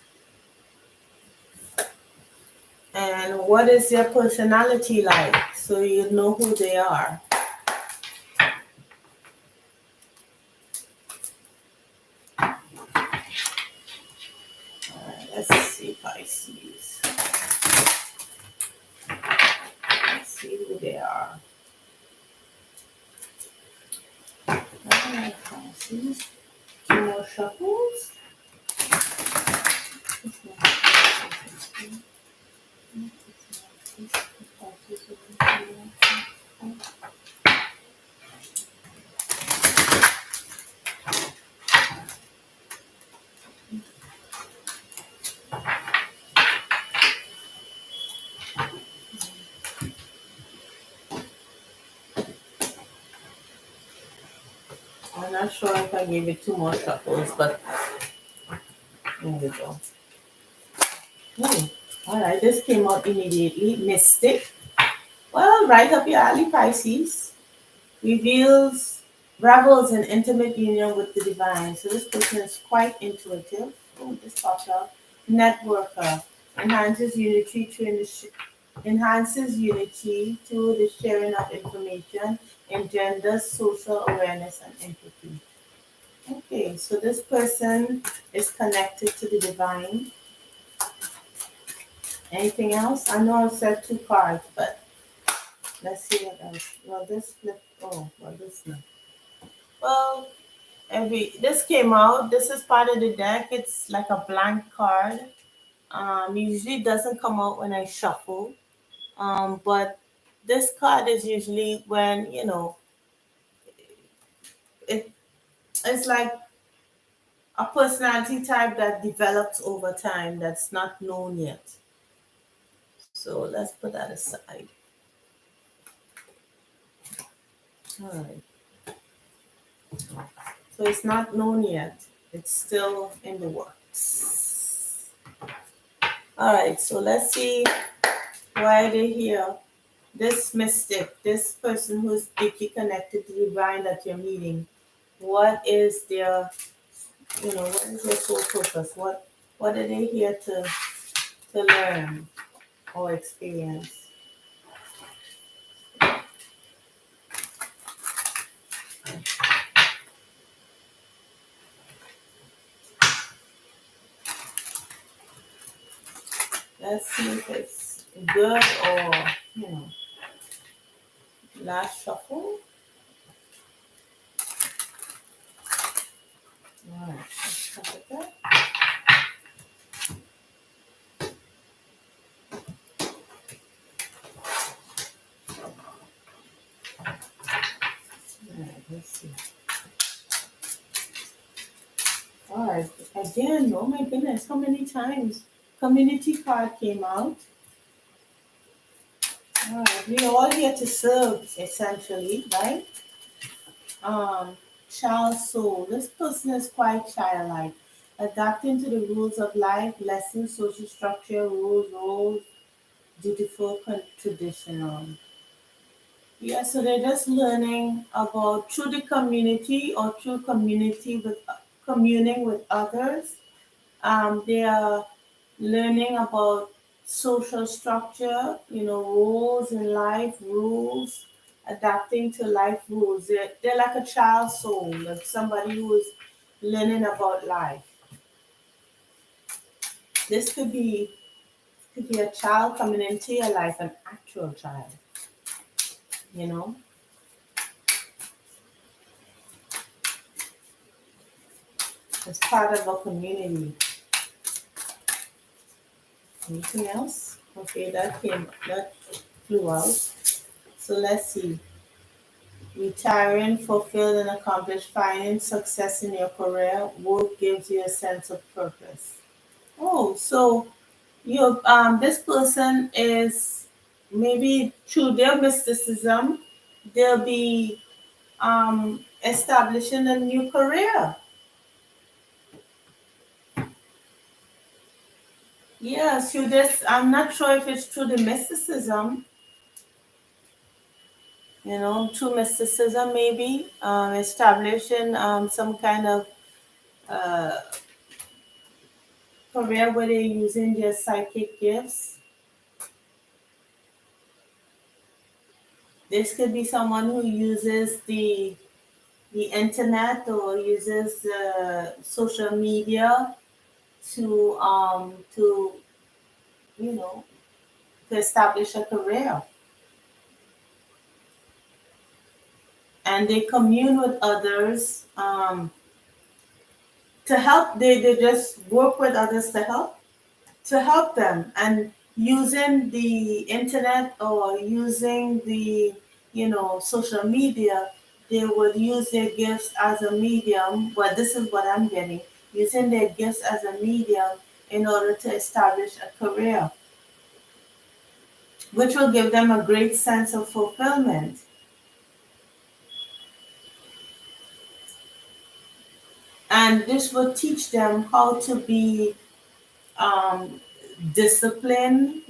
and what is their personality like so you know who they are. All right, let's see, Pisces. Let's see who they are. All right, Pisces. Two more shuffles. I'm not sure if I gave it two more shuffles, but there we go. Oh, all right, this came out immediately. Mystic. Well, right up your alley, Pisces. Reveals, revels in intimate union with the divine. So this person is quite intuitive. Oh, this popped up. Networker. Enhances unity through enhances unity through the sharing of information, engenders social awareness and empathy. Okay, so this person is connected to the divine. Anything else? I know I've said two cards, but let's see what else. Well, this flip. Oh, well, this no. Well, this came out. This is part of the deck. It's like a blank card. Usually doesn't come out when I shuffle. But this card is usually when it it's like a personality type that develops over time that's not known yet. So let's put that aside. All right. So it's not known yet. It's still in the works. All right. So let's see why they're here. This mystic, this person who's deeply connected to the divine that you're meeting, what is what is their soul purpose? What are they here to learn or experience? Let's see if it's good or last shuffle. All right, let's look at that. All right, let's see. All right, again, oh my goodness, how many times? Community card came out. All right, we're all here to serve, essentially, right? Um, child soul. This person is quite childlike, adapting to the rules of life, lessons, social structure, rules, roles, dutiful, traditional. Yeah, so they're just learning about through the community or through community with communing with others. They are learning about social structure, rules in life, rules, adapting to life rules. They're like a child soul, like somebody who is learning about life. This could be a child coming into your life, an actual child, you know. As part of a community. Anything else? Okay, that flew out. So let's see. Retiring, fulfilled and accomplished, finding success in your career, work gives you a sense of purpose. Oh, so this person is maybe through their mysticism, they'll be establishing a new career. Yes, through this, I'm not sure if it's through the mysticism, through mysticism maybe, establishing some kind of uh, career where they're using their psychic gifts. This could be someone who uses the internet or uses social media to you know to establish a career, and they commune with others to help. They just work with others to help them, and using the internet or using the social media, they would use their gifts as a medium. Well, this is what I'm getting, using their gifts as a medium in order to establish a career, which will give them a great sense of fulfillment. And this will teach them how to be um, disciplined,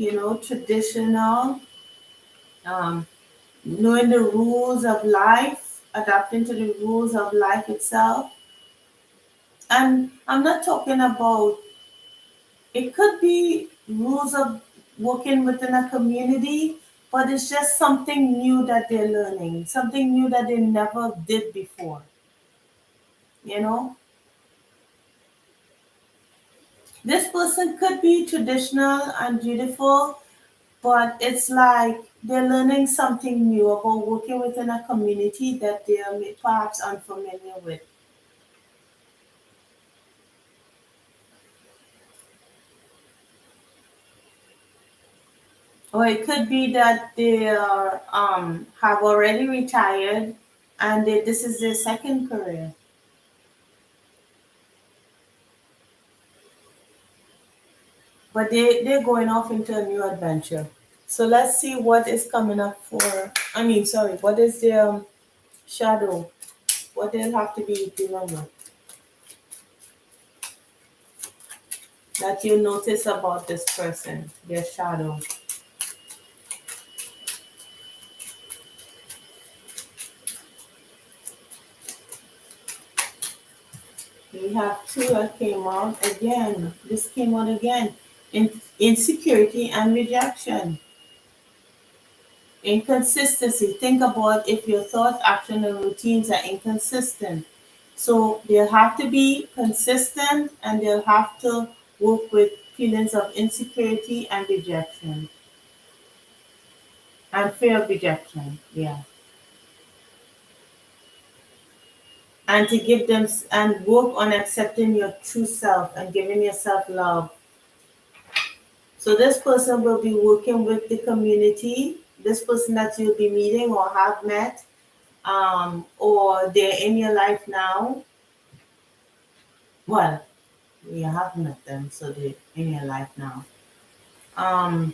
traditional, um, knowing the rules of life, adapting to the rules of life itself. And I'm not talking about, it could be rules of working within a community, but it's just something new that they're learning, something new that they never did before. You know, this person could be traditional and beautiful, but it's like they're learning something new about working within a community that they are perhaps unfamiliar with. Or it could be that they are, have already retired and this is their second career. But they're going off into a new adventure. So let's see what is coming up for, what is their shadow? What they'll have to be dealing with that you notice about this person, their shadow. We have two that came out again. This came out again. Insecurity and rejection. Inconsistency. Think about if your thoughts, action, and routines are inconsistent. So they'll have to be consistent and they'll have to work with feelings of insecurity and rejection and fear of rejection. Yeah. And to give them and work on accepting your true self and giving yourself love. So this person will be working with the community, this person that you'll be meeting or have met, or they're in your life now. Well, you have met them, so they're in your life now. Um,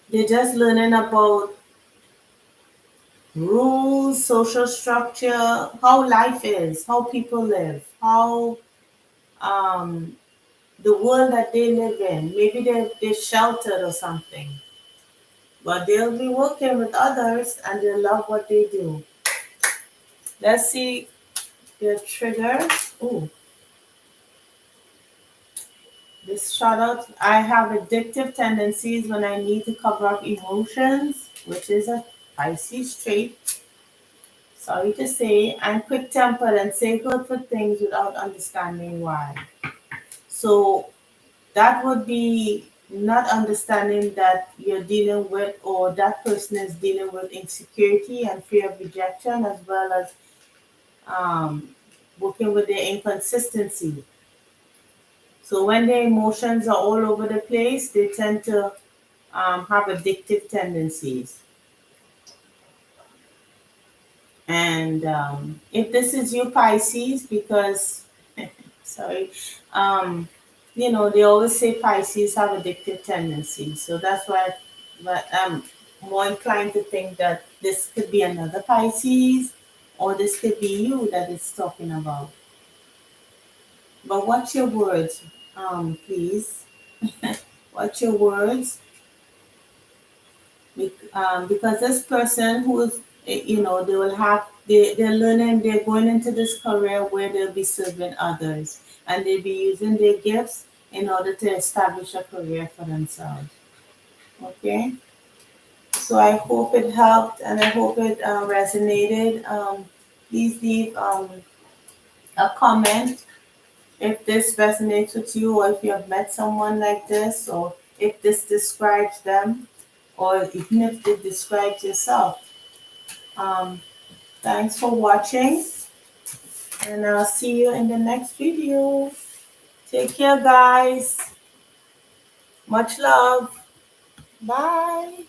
they're just learning about rules, social structure, how life is, how people live, how um, the world that they live in. Maybe they're sheltered or something, but they'll be working with others and they love what they do. Let's see their triggers. Ooh, this shout out. I have addictive tendencies when I need to cover up emotions, which is a Pisces trait. Sorry to say, I'm quick tempered and say hurtful things without understanding why. So that would be not understanding that you're dealing with, or that person is dealing with insecurity and fear of rejection, as well as um, working with their inconsistency. So when their emotions are all over the place, they tend to have addictive tendencies. And if this is you, Pisces, because sorry, um, they always say Pisces have addictive tendencies. So that's why, but I'm more inclined to think that this could be another Pisces, or this could be you that it's talking about. But watch your words, please. Watch your words, because this person who is, they will have, they're learning, they're going into this career where they'll be serving others, and they'll be using their gifts in order to establish a career for themselves. Okay, so I hope it helped and I hope it resonated. Please leave a comment if this resonates with you, or if you have met someone like this, or if this describes them, or even if it describes yourself. Um, Thanks for watching, and I'll see you in the next video. Take care, guys. Much love. Bye.